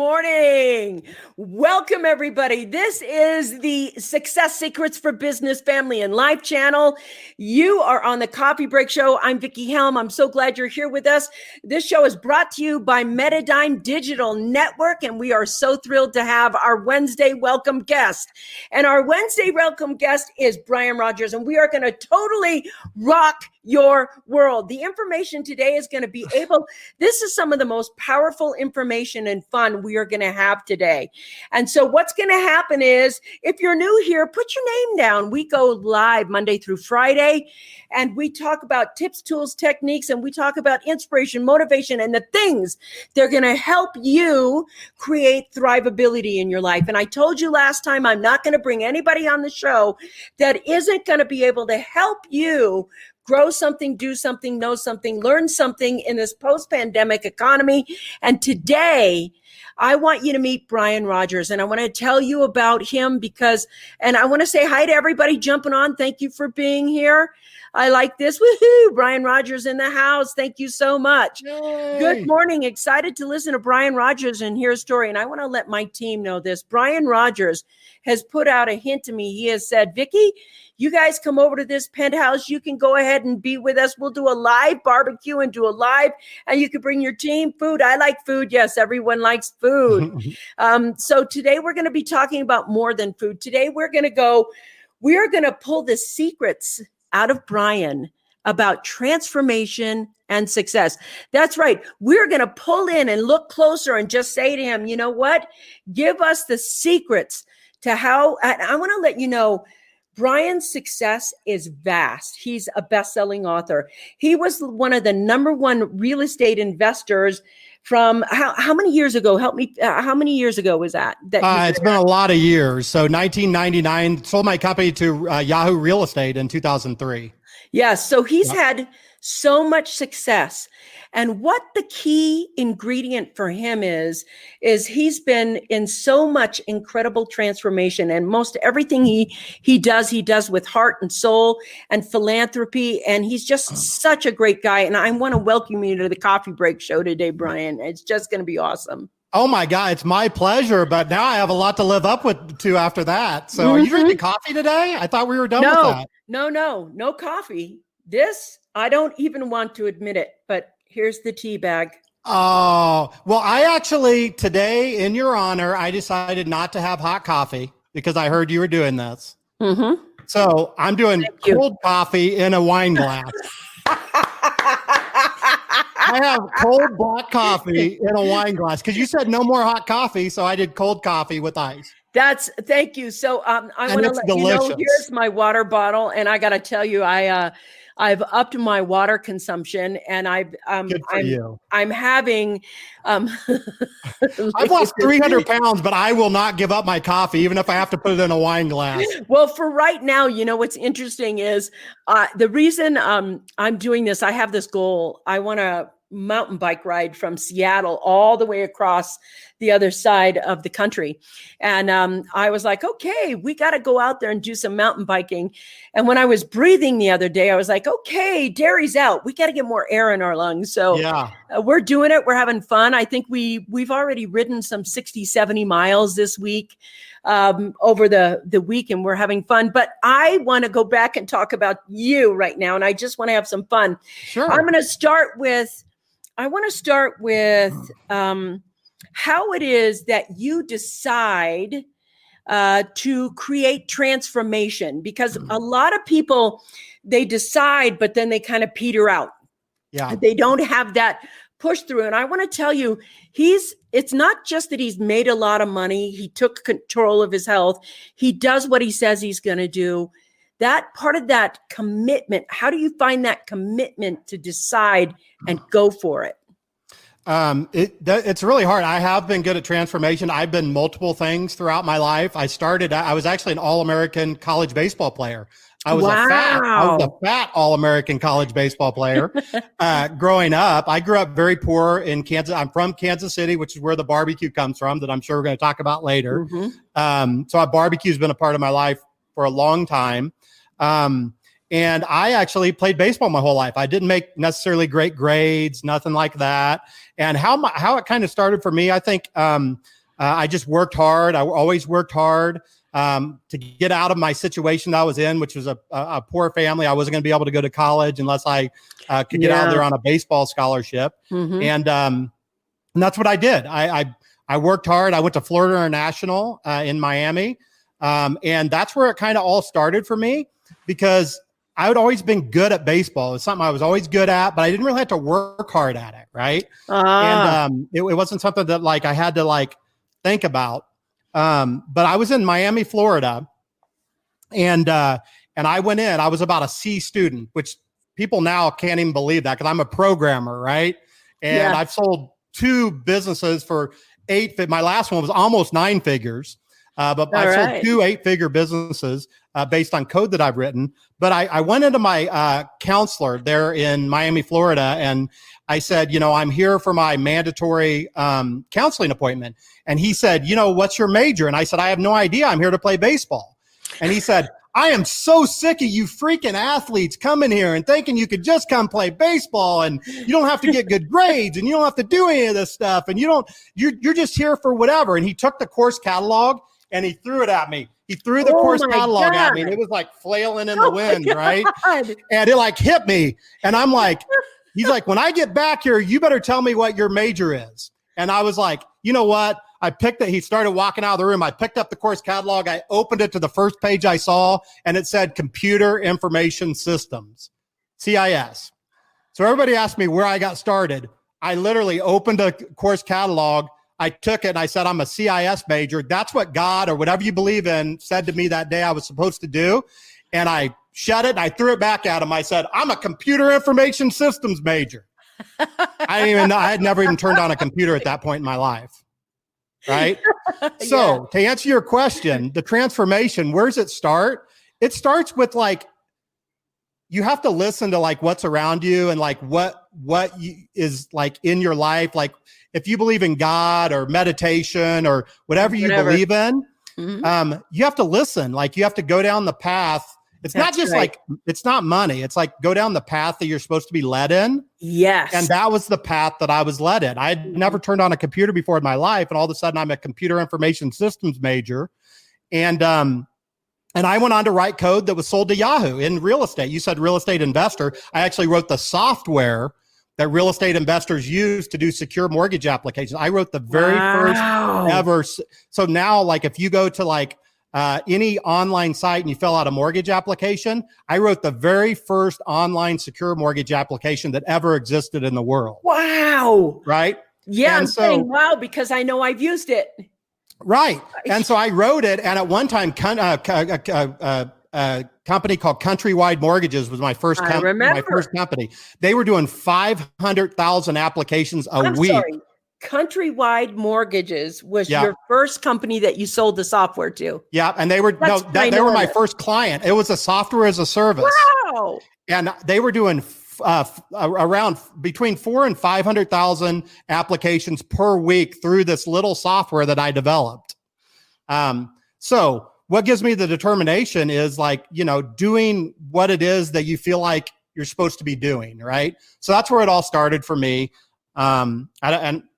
morning. Welcome, everybody. This is the Success Secrets for Business, Family, and Life channel. You are on the Coffee Break Show. I'm Vickie Helm. I'm so glad you're here with us. This show is brought to you by Metadime Digital Network, and we are so thrilled to have our Wednesday welcome guest. And our Wednesday welcome guest is Brian Rodgers, and we are going to totally rock your world. The information today is going to be this is some of the most powerful information and fun we are going to have today. And so what's going to happen is, if you're new here, put your name down. We go live Monday through Friday, and we talk about tips, tools, techniques, and we talk about inspiration, motivation, and the things that are going to help you create thrivability in your life. And I told you last time, I'm not going to bring anybody on the show that isn't going to be able to help you grow something, do something, know something, learn something in this post-pandemic economy. And today, I want you to meet Brian Rodgers, and I want to tell you about him and I want to say hi to everybody jumping on. Thank you for being here. I like this. Woohoo! Brian Rodgers in the house. Thank you so much. Yay. Good morning. Excited to listen to Brian Rodgers and hear a story. And I want to let my team know this. Brian Rodgers has put out a hint to me. He has said, Vickie, you guys come over to this penthouse. You can go ahead and be with us. We'll do a live barbecue and you can bring your team food. I like food. Yes, everyone likes food. So today we're going to be talking about more than food. Today we're going to pull the secrets out of Brian about transformation and success. That's right. We're going to pull in and look closer and just say to him, you know what? Give us the secrets to how. I want to let you know, Brian's success is vast. He's a best-selling author. He was one of the number one real estate investors from how many years ago? Help me. How many years ago was that? It's been a lot of years. So 1999, sold my company to Yahoo Real Estate in 2003. Yes. So he's had so much success. And what the key ingredient for him is he's been in so much incredible transformation, and most everything he does with heart and soul and philanthropy. And he's just such a great guy. And I want to welcome you to the Coffee Break Show today, Brian. It's just going to be awesome. Oh my God, it's my pleasure. But now I have a lot to live up to after that. So Are you drinking coffee today? I thought we were done with that. No coffee. I don't even want to admit it, but here's the tea bag. Oh, well, I actually today, in your honor, I decided not to have hot coffee because I heard you were doing this. Mm-hmm. So I'm doing cold coffee in a wine glass. I have cold black coffee in a wine glass because you said no more hot coffee. So I did cold coffee with ice. Thank you. So I want to let delicious. You know, here's my water bottle. And I got to tell you, I've upped my water consumption, and I'm having, I've lost 300 pounds, but I will not give up my coffee, even if I have to put it in a wine glass. Well, for right now, you know, what's interesting is the reason I'm doing this, I have this goal. I want to mountain bike ride from Seattle all the way across the other side of the country. And I was like, okay, we got to go out there and do some mountain biking. And when I was breathing the other day, I was like, okay, dairy's out. We got to get more air in our lungs. So we're doing it. We're having fun. I think we've already ridden some 60, 70 miles this week over the week, and we're having fun. But I want to go back and talk about you right now. And I just want to have some fun. Sure. I want to start with how it is that you decide to create transformation, because a lot of people, they decide, but then they kind of peter out. Yeah. They don't have that push through. And I want to tell you, it's not just that he's made a lot of money. He took control of his health. He does what he says he's going to do. That part of that commitment, how do you find that commitment to decide and go for it? It's really hard. I have been good at transformation. I've been multiple things throughout my life. I was actually an All-American college baseball player. I was a fat All-American college baseball player. Growing up, I grew up very poor in Kansas. I'm from Kansas City, which is where the barbecue comes from, that I'm sure we're going to talk about later. Mm-hmm. So barbecue has been a part of my life for a long time. And I actually played baseball my whole life. I didn't make necessarily great grades, nothing like that. And how it kind of started for me, I think I just worked hard. I always worked hard to get out of my situation that I was in, which was a poor family. I wasn't going to be able to go to college unless I could get out of there on a baseball scholarship. And that's what I did. I worked hard. I went to Florida International in Miami. And that's where it kind of all started for me, because I had always been good at baseball. It's something I was always good at, but I didn't really have to work hard at it. Right. And it wasn't something that like I had to like think about. But I was in Miami, Florida, and I went in. I was about a C student, which people now can't even believe that, because I'm a programmer, right? And I've sold 2 businesses for 8. My last one was almost 9 figures. But I sold 2 8-figure businesses based on code that I've written. But I went into my counselor there in Miami, Florida, and I said, I'm here for my mandatory counseling appointment. And he said, what's your major? And I said, I have no idea. I'm here to play baseball. And he said, I am so sick of you freaking athletes coming here and thinking you could just come play baseball and you don't have to get good grades and you don't have to do any of this stuff. And you're just here for whatever. And he took the course catalog and he threw it at me. He threw the course catalog at me, and it was like flailing in the wind, right? And it like hit me. And I'm like, he's like, when I get back here, you better tell me what your major is. And I was like, you know what? I picked it. He started walking out of the room. I picked up the course catalog. I opened it to the first page I saw, and it said Computer Information Systems, CIS. So everybody asked me where I got started. I literally opened a course catalog. I took it and I said, I'm a CIS major. That's what God or whatever you believe in said to me that day I was supposed to do. And I shut it and I threw it back at him. I said, I'm a computer information systems major. I didn't even know. I had never even turned on a computer at that point in my life. Right. So to answer your question, the transformation, where does it start? It starts with like, you have to listen to like what's around you and like what is like in your life. Like if you believe in God or meditation or whatever you believe in, you have to listen. Like you have to go down the path. It's not just like, it's not money. It's like go down the path that you're supposed to be led in. Yes. And that was the path that I was led in. I had never turned on a computer before in my life. And all of a sudden I'm a computer information systems major. And I went on to write code that was sold to Yahoo in real estate. You said real estate investor. I actually wrote the software that real estate investors use to do secure mortgage applications. I wrote the very first ever. So now, like if you go to like any online site and you fill out a mortgage application, I wrote the very first online secure mortgage application that ever existed in the world. Wow. Right? Yeah, I'm saying wow because I know I've used it. Right. And so I wrote it. And at one time, a company called Countrywide Mortgages was my first company. They were doing 500,000 applications a week. Sorry. Countrywide Mortgages was your first company that you sold the software to. Yeah. And they were, they were my first client. It was a software as a service. Wow. And they were doing around between 400,000 and 500,000 applications per week through this little software that I developed. So what gives me the determination is like, doing what it is that you feel like you're supposed to be doing. Right. So that's where it all started for me. And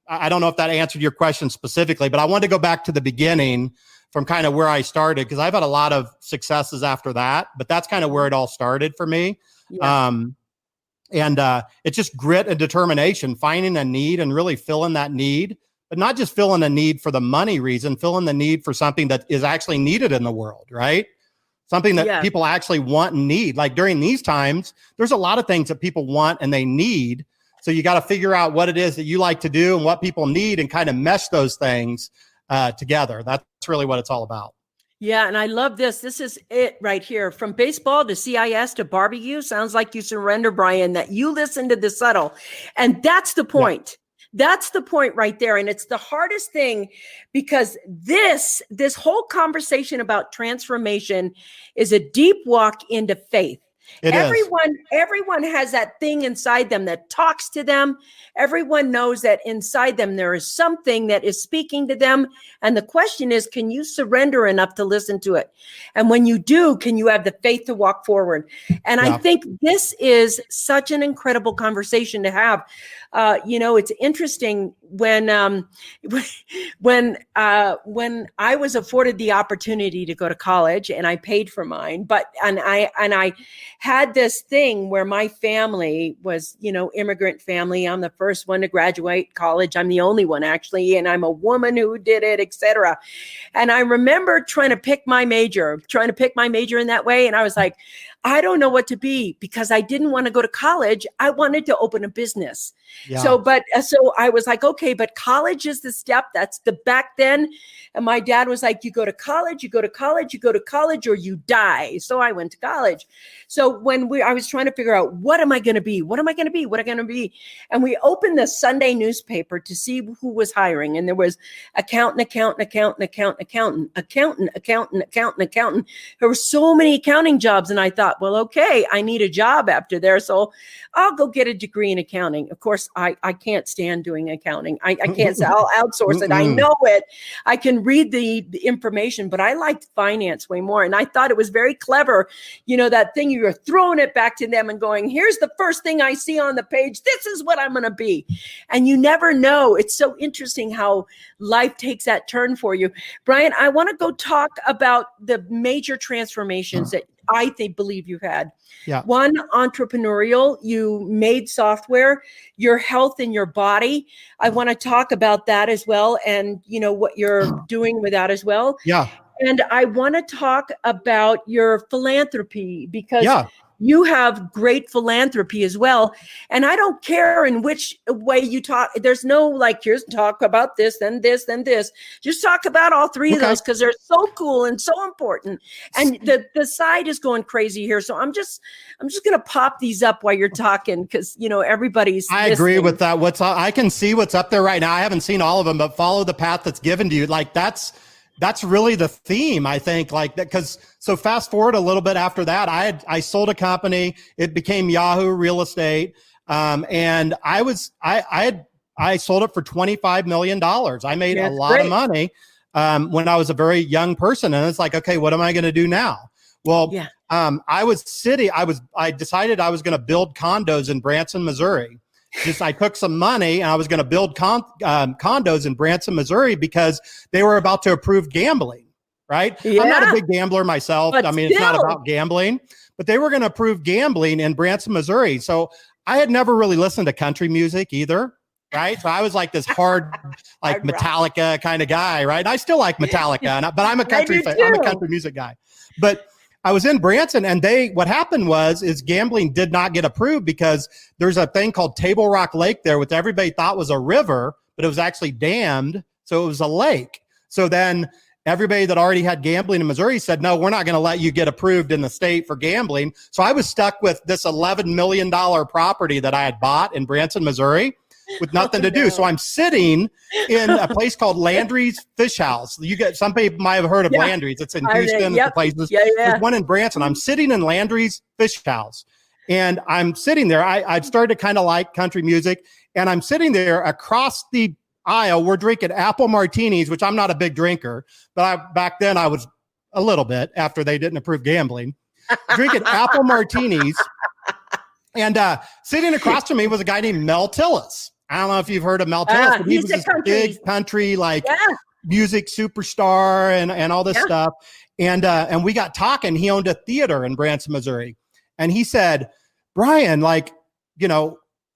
I don't know if that answered your question specifically, but I wanted to go back to the beginning from kind of where I started, because I've had a lot of successes after that, but that's kind of where it all started for me. Yeah. And it's just grit and determination, finding a need and really filling that need, but not just filling a need for the money reason, filling the need for something that is actually needed in the world, right? Something that people actually want and need. Like during these times, there's a lot of things that people want and they need. So you got to figure out what it is that you like to do and what people need and kind of mesh those things together. That's really what it's all about. Yeah. And I love this. This is it right here. From baseball to CIS to barbecue. Sounds like you surrender, Brian, that you listen to the subtle. And that's the point. Yeah. That's the point right there. And it's the hardest thing because this whole conversation about transformation is a deep walk into faith. It is. Everyone has that thing inside them that talks to them. Everyone knows that inside them there is something that is speaking to them. And the question is, can you surrender enough to listen to it? And when you do, can you have the faith to walk forward? And I think this is such an incredible conversation to have. It's interesting when I was afforded the opportunity to go to college, and I paid for mine, and I had this thing where my family was, immigrant family. I'm the first one to graduate college. I'm the only one actually, and I'm a woman who did it, etc. And I remember trying to pick my major in that way, and I was like, I don't know what to be, because I didn't want to go to college. I wanted to open a business. Yeah. So I was like, okay, but college is the step. That's the back then. And my dad was like, you go to college, or you die. So I went to college. So I was trying to figure out, what am I going to be? And we opened the Sunday newspaper to see who was hiring. And there was accountant. There were so many accounting jobs. And I thought, well, okay, I need a job after there, so I'll go get a degree in accounting. Of course, I can't stand doing accounting. I can't say I'll outsource it. I know it. I can read the information, but I liked finance way more. And I thought it was very clever. That thing, you're throwing it back to them and going, here's the first thing I see on the page. This is what I'm going to be. And you never know. It's so interesting how life takes that turn for you. Brian, I want to go talk about the major transformations that I believe you've had. Yeah. One, entrepreneurial. You made software, your health in your body. I want to talk about that as well, and what you're doing with that as well. Yeah. And I want to talk about your philanthropy, because you have great philanthropy as well. And I don't care in which way you talk. There's no here's talk about this, then this, then this. Just talk about all three of those, because they're so cool and so important. And the side is going crazy here. So I'm just going to pop these up while you're talking, because, everybody's I listening. agree with that. I can see what's up there right now. I haven't seen all of them, but follow the path that's given to you. That's really the theme, I think, so fast forward a little bit after that, I sold a company. It became Yahoo Real Estate. And I sold it for $25 million. I made a lot of money, when I was a very young person. And it's like, okay, what am I going to do now? Well, I decided I was going to build condos in Branson, Missouri. I took some money and I was going to build condos in Branson, Missouri, because they were about to approve gambling, right? Yeah. I'm not a big gambler myself. But it's not about gambling, but they were going to approve gambling in Branson, Missouri. So I had never really listened to country music either, right? So I was like this hard, Metallica kind of guy, right? And I still like Metallica, but I'm a country music guy. But I was in Branson, and what happened is gambling did not get approved, because there's a thing called Table Rock Lake there, which everybody thought was a river, but it was actually dammed. So it was a lake. So then everybody that already had gambling in Missouri said, no, we're not going to let you get approved in the state for gambling. So I was stuck with this $11 million property that I had bought in Branson, Missouri, with nothing to do. So I'm sitting in a place called Landry's Fish House. Some people might have heard of Landry's. It's in Houston, places. There's one in Branson. I'm sitting in Landry's Fish House, and I'm sitting there. I've started to kind of like country music, and I'm sitting there across the aisle. We're drinking apple martinis, which I'm not a big drinker, but back then I was a little bit, after they didn't approve gambling, drinking apple martinis. And sitting across from me was a guy named Mel Tillis. I don't know if you've heard of Mel Tillis, but he was this big country music superstar and all this stuff. And we got talking. He owned a theater in Branson, Missouri. And he said, Brian,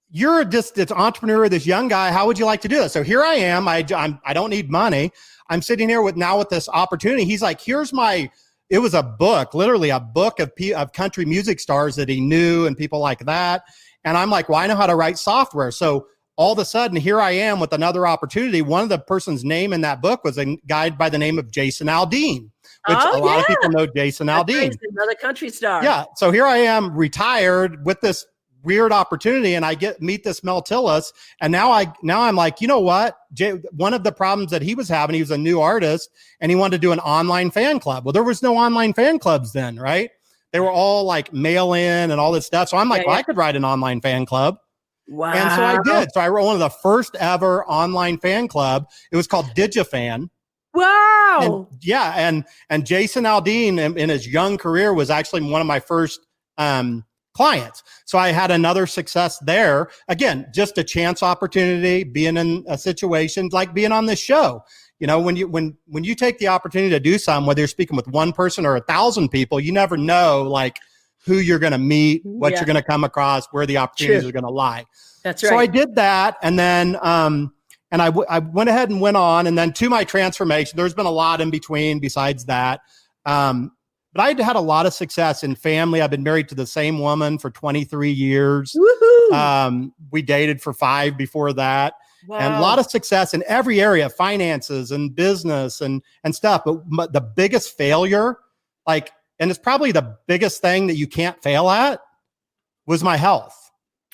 you're just this entrepreneur, this young guy. How would you like to do this? So here I am. I don't need money. I'm sitting here with this opportunity. He's like, it was a book, literally a book of country music stars that he knew and people like that. And I'm like, well, I know how to write software. So all of a sudden, here I am with another opportunity. One of the person's name in that book was a guy by the name of Jason Aldean, which a lot of people know Jason Aldean. Another country star. Yeah. So here I am, retired, with this weird opportunity, and I meet this Mel Tillis. And now I'm like, you know what? One of the problems that he was having, he was a new artist and he wanted to do an online fan club. Well, there was no online fan clubs then, right? They were all like mail in and all this stuff. So I'm like, well, I could write an online fan club. Wow. And so I did. So I wrote one of the first ever online fan club. It was called DigiFan. Wow. And Jason Aldean in his young career was actually one of my first clients. So I had another success there. Again, just a chance opportunity, being in a situation like being on this show. You know, when you take the opportunity to do something, whether you're speaking with one person or 1,000 people, you never know like who you're going to meet, what you're going to come across, where the opportunities are going to lie. That's right. So I did that. And then, and I went ahead and went on. And then to my transformation, there's been a lot in between besides that. But I had a lot of success in family. I've been married to the same woman for 23 years. Woohoo. We dated for 5 before that. Wow. And a lot of success in every area, finances and business and stuff. But the biggest failure, like, and it's probably the biggest thing that you can't fail at, was my health.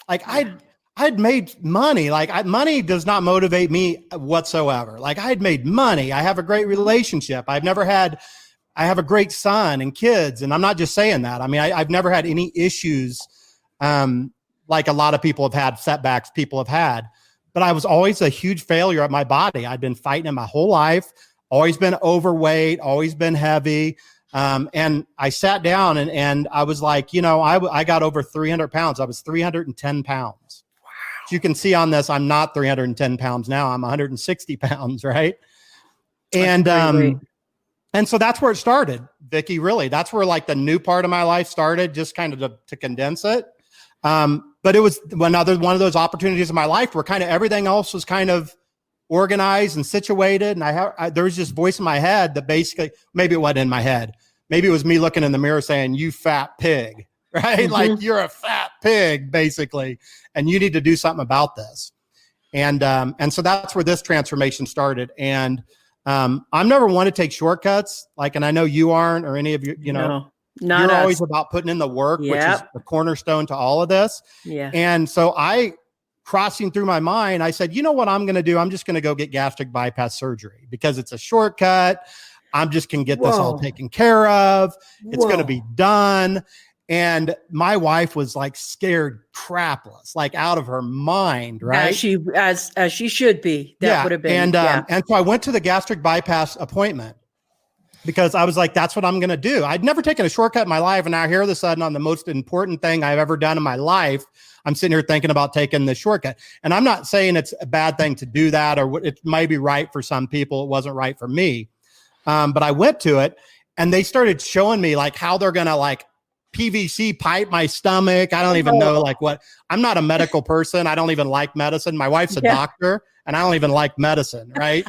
Like I'd made money. Like money does not motivate me whatsoever. Like I'd made money. I have a great relationship. I have a great son and kids. And I'm not just saying that. I mean, I've never had any issues like a lot of people have had, setbacks people have had. But I was always a huge failure at my body. I'd been fighting it my whole life, always been overweight, always been heavy. And I sat down and I was like, you know, I got over 300 pounds. I was 310 pounds. Wow. As you can see on this, I'm not 310 pounds now. I'm 160 pounds, right? And so that's where it started, Vickie, really. That's where like the new part of my life started, just kind of to condense it. But it was one of those opportunities in my life where kind of everything else was kind of organized and situated. And there was this voice in my head that basically, maybe it wasn't in my head. Maybe it was me looking in the mirror saying, you fat pig, right? Mm-hmm. Like you're a fat pig, basically, and you need to do something about this. And so that's where this transformation started. And I'm never one to take shortcuts. Like, and I know you aren't, or any of you, you know, you're always about putting in the work, which is the cornerstone to all of this. Yeah. And so crossing through my mind, I said, you know what I'm going to do? I'm just going to go get gastric bypass surgery because it's a shortcut. I'm just going to get this all taken care of. It's going to be done. And my wife was like scared crapless, like out of her mind, right? As she should be. That would have been. And so I went to the gastric bypass appointment because I was like, that's what I'm going to do. I'd never taken a shortcut in my life. And now here all of a sudden on the most important thing I've ever done in my life, I'm sitting here thinking about taking the shortcut. And I'm not saying it's a bad thing to do that, or it might be right for some people. It wasn't right for me. But I went to it and they started showing me like how they're going to like PVC pipe my stomach. I don't even know like what. I'm not a medical person. I don't even like medicine. My wife's a doctor and I don't even like medicine, right?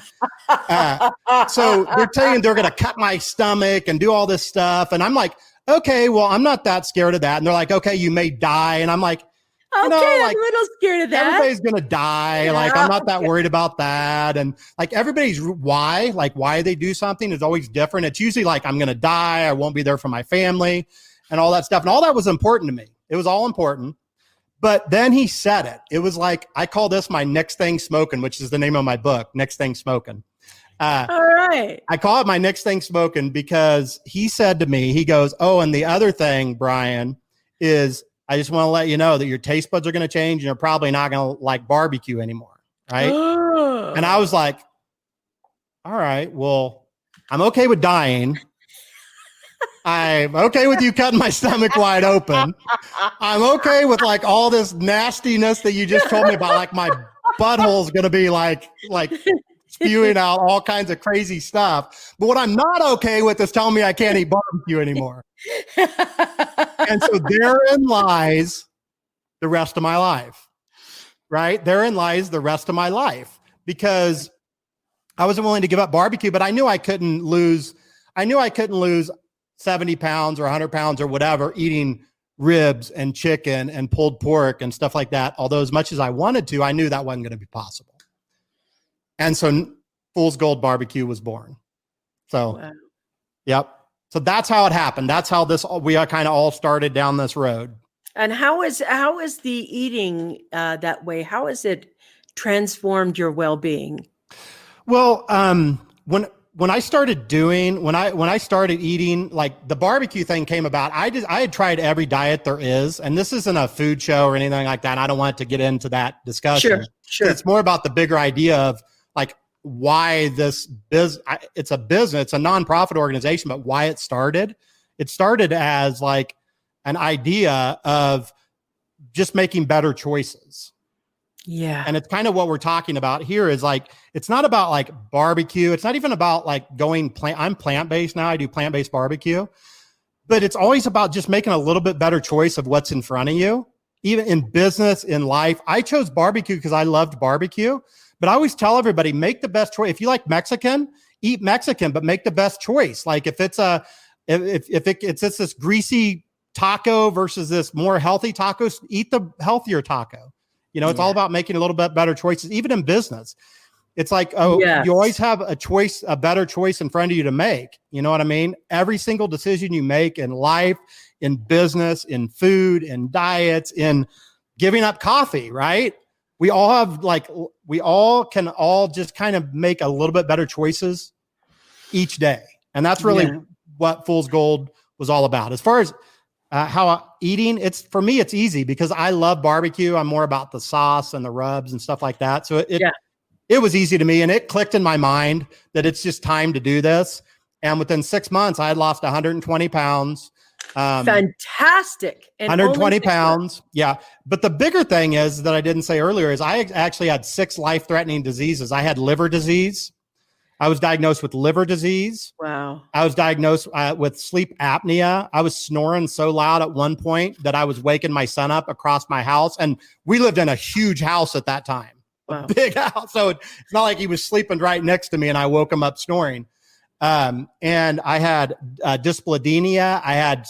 So they're saying they're going to cut my stomach and do all this stuff. And I'm like, okay, well, I'm not that scared of that. And they're like, okay, you may die. And I'm like, I'm a little scared of that. Everybody's going to die. Like, I'm not that worried about that. And like everybody's why they do something is always different. It's usually like, I'm going to die. I won't be there for my family and all that stuff. And all that was important to me. It was all important. But then he said it. It was like, I call this my next thing smoking, which is the name of my book, Next Thing Smoking. All right. I call it my next thing smoking because he said to me, he goes, oh, and the other thing, Brian, is I just want to let you know that your taste buds are going to change and you're probably not going to like barbecue anymore. Right. And I was like, all right, well, I'm okay with dying. I'm okay with you cutting my stomach wide open. I'm okay with like all this nastiness that you just told me about. Like my butthole's going to be like spewing out all kinds of crazy stuff. But what I'm not okay with is telling me I can't eat barbecue anymore. And so therein lies the rest of my life, right? Therein lies the rest of my life because I wasn't willing to give up barbecue, but I knew I couldn't lose 70 pounds or 100 pounds or whatever eating ribs and chicken and pulled pork and stuff like that. Although as much as I wanted to, I knew that wasn't going to be possible. And so Fool's Gold Barbecue was born. So, Yep. So that's how it happened. That's how we kind of all started down this road. And how is the eating that way? How has it transformed your well-being? Well, when I started eating, like the barbecue thing came about, I had tried every diet there is, and this isn't a food show or anything like that. I don't want to get into that discussion. Sure. It's more about the bigger idea of like why this it's a business, it's a nonprofit organization, but why it started. It started as like an idea of just making better choices. Yeah. And it's kind of what we're talking about here is like, it's not about like barbecue. It's not even about like I'm plant-based now. I do plant-based barbecue, but it's always about just making a little bit better choice of what's in front of you. Even in business, in life, I chose barbecue because I loved barbecue, but I always tell everybody, make the best choice. If you like Mexican, eat Mexican, but make the best choice. Like if it's it's this greasy taco versus this more healthy tacos, eat the healthier taco. You know, it's all about making a little bit better choices, even in business. It's like, you always have a better choice in front of you to make. You know what I mean? Every single decision you make in life, in business, in food, in diets, in giving up coffee, right? We all can just kind of make a little bit better choices each day. And that's really what Fool's Gold was all about. As far as how eating, for me, it's easy because I love barbecue. I'm more about the sauce and the rubs and stuff like that. So it was easy to me, and it clicked in my mind that it's just time to do this. And within 6 months, I had lost 120 pounds. Fantastic. And 120 pounds. Yeah. But the bigger thing is that I didn't say earlier is I actually had 6 life-threatening diseases. I had liver disease. I was diagnosed with liver disease. Wow. I was diagnosed with sleep apnea. I was snoring so loud at one point that I was waking my son up across my house. And we lived in a huge house at that time, a big house. So it's not like he was sleeping right next to me and I woke him up snoring. And I had dyslipidemia. I had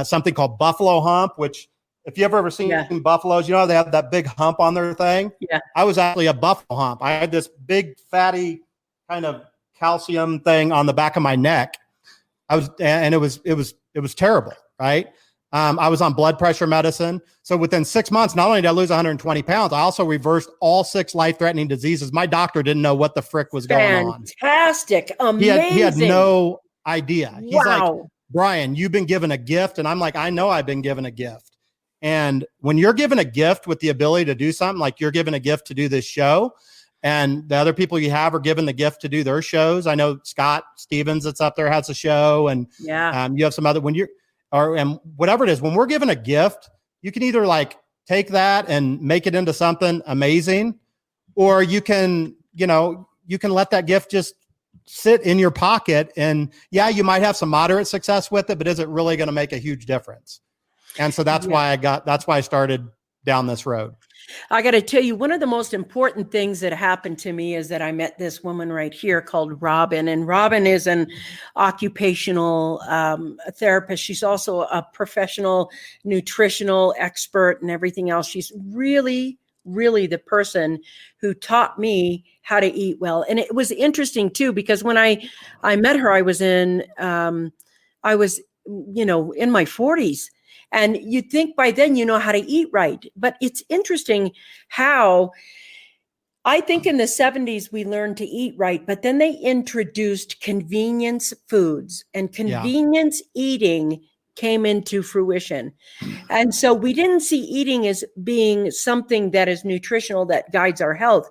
something called buffalo hump, which if you ever seen buffaloes, you know, they have that big hump on their thing. Yeah. I was actually a buffalo hump. I had this big fatty kind of calcium thing on the back of my neck. It was terrible. Right. I was on blood pressure medicine. So within 6 months, not only did I lose 120 pounds, I also reversed all 6 life-threatening diseases. My doctor didn't know what the frick was going on. Fantastic. Amazing. He had no idea. He's wow. like, Brian, you've been given a gift. And I'm like, I know I've been given a gift. And when you're given a gift with the ability to do something, like you're given a gift to do this show, and the other people you have are given the gift to do their shows. I know Scott Stevens that's up there has a show, and you have some other, and whatever it is, when we're given a gift, you can either like take that and make it into something amazing, or you can let that gift just sit in your pocket. And you might have some moderate success with it, but is it really going to make a huge difference? And so that's why I started down this road. I got to tell you, one of the most important things that happened to me is that I met this woman right here called Robin. And Robin is an occupational therapist. She's also a professional nutritional expert and everything else. She's really, really the person who taught me how to eat well. And it was interesting too, because when I met her, I was in my 40s. And you'd think by then you know how to eat right. But it's interesting how I think in the 70s we learned to eat right, but then they introduced convenience foods, and convenience eating came into fruition. And so we didn't see eating as being something that is nutritional, that guides our health.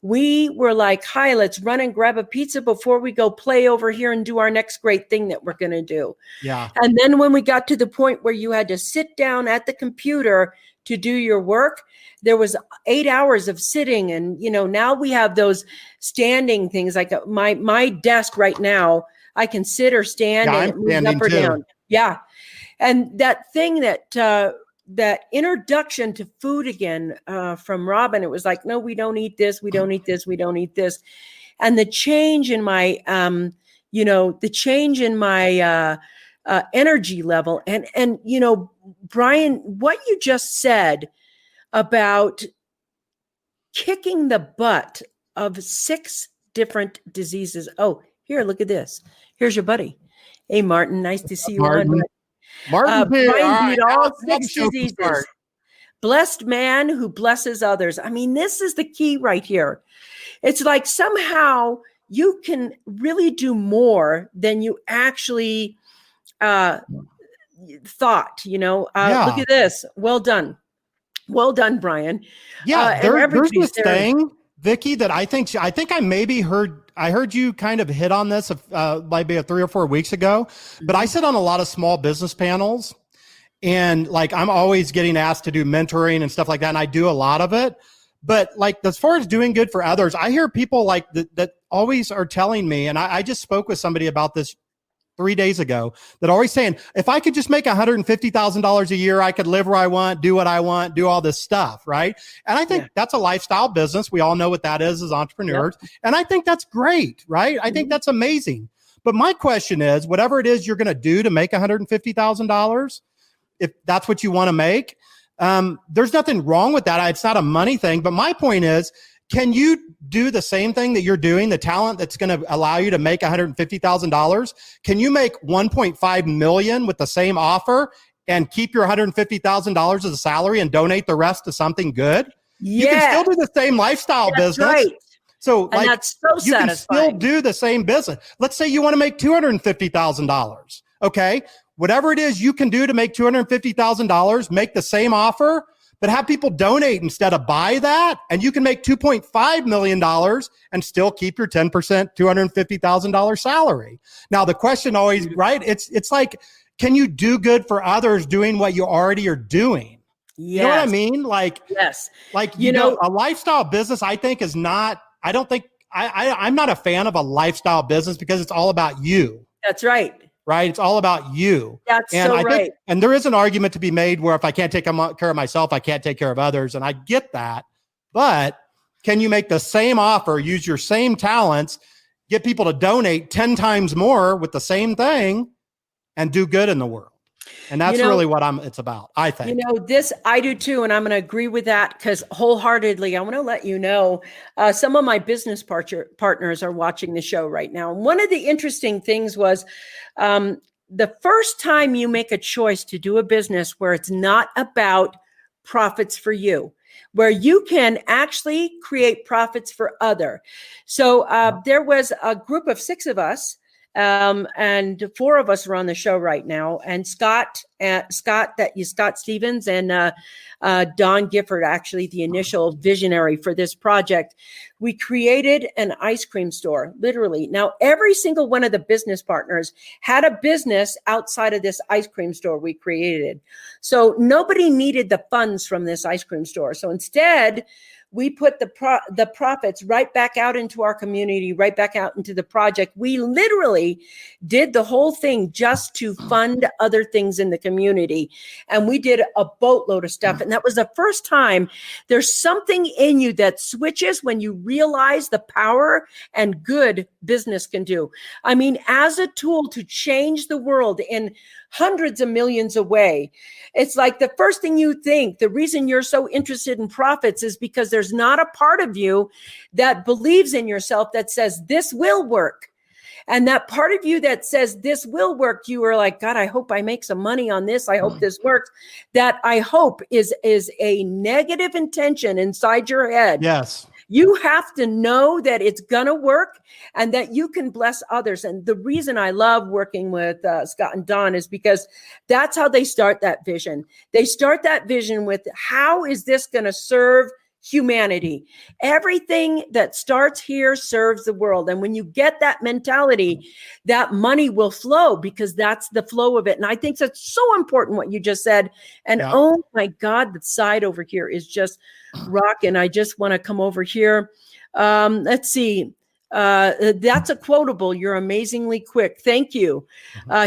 We were like, hi, let's run and grab a pizza before we go play over here and do our next great thing that we're going to do. Yeah. And then when we got to the point where you had to sit down at the computer to do your work, there was 8 hours of sitting. And, now we have those standing things like my desk right now, I can sit or stand and it moves up or down. Yeah. And that thing that introduction to food again from Robin, it was like, no, we don't eat this. We don't eat this. We don't eat this. And the change in my, energy level. And, Brian, what you just said about kicking the butt of 6 different diseases. Oh, here, look at this. Here's your buddy. Hey, Martin, nice to see you on. Martin beat all 6 diseases. Blessed man who blesses others. I mean, this is the key right here. It's like somehow you can really do more than you actually thought, look at this. Well done. Well done, Brian. Yeah. And There's everybody's this thing, Vickie, that I think I maybe heard you kind of hit on this maybe 3 or 4 weeks ago, but I sit on a lot of small business panels, and like, I'm always getting asked to do mentoring and stuff like that. And I do a lot of it, but like, as far as doing good for others, I hear people like that always are telling me, and I just spoke with somebody about this 3 days ago, that always saying, if I could just make $150,000 a year, I could live where I want, do what I want, do all this stuff. Right. And I think that's a lifestyle business. We all know what that is as entrepreneurs. Yep. And I think that's great. Right. I think that's amazing. But my question is, whatever it is you're going to do to make $150,000, if that's what you want to make, there's nothing wrong with that. It's not a money thing. But my point is, can you do the same thing that you're doing, the talent that's going to allow you to make $150,000? Can you make $1.5 million with the same offer and keep your $150,000 as a salary and donate the rest to something good? You can still do the same lifestyle business. Right. So like, that's so you satisfying. Can still do the same business. Let's say you want to make $250,000. Okay. Whatever it is you can do to make $250,000, make the same offer, but have people donate instead of buy that. And you can make $2.5 million and still keep your 10% $250,000 salary. Now, the question always, right? It's like, can you do good for others doing what you already are doing? Yes. You know what I mean? Like, yes. Like, you know, a lifestyle business, I think is not, I'm not a fan of a lifestyle business because it's all about you. That's right. Right? It's all about you. That's and so I right. think, and there is an argument to be made where if I can't take care of myself, I can't take care of others. And I get that. But can you make the same offer, use your same talents, get people to donate 10 times more with the same thing and do good in the world? And that's really what it's about, I think. This I do too. And I'm going to agree with that because wholeheartedly, I want to let you know, some of my business partners are watching the show right now. And one of the interesting things was the first time you make a choice to do a business where it's not about profits for you, where you can actually create profits for other. So there was a group of 6 of us. And 4 of us are on the show right now. And Scott Stevens and Don Gifford, actually the initial visionary for this project. We created an ice cream store, literally. Now, every single one of the business partners had a business outside of this ice cream store we created. So nobody needed the funds from this ice cream store. So instead, we put the profits right back out into our community, right back out into the project. We literally did the whole thing just to fund other things in the community. And we did a boatload of stuff. And that was the first time there's something in you that switches when you realize the power and good business can do. I mean, as a tool to change the world in hundreds of millions away. It's like the first thing you think, the reason you're so interested in profits is because there's not a part of you that believes in yourself that says this will work. And that part of you that says this will work, you are like, God, I hope I make some money on this. I hope this works. That I hope is a negative intention inside your head. Yes. You have to know that it's going to work and that you can bless others. And the reason I love working with Scott and Don is because that's how they start that vision. They start that vision with, how is this going to serve humanity? Everything that starts here serves the world. And when you get that mentality, that money will flow because that's the flow of it. And I think that's so important what you just said. And oh my God, the side over here is just rocking. I just want to come over here. Let's see. That's a quotable. You're amazingly quick. Thank you.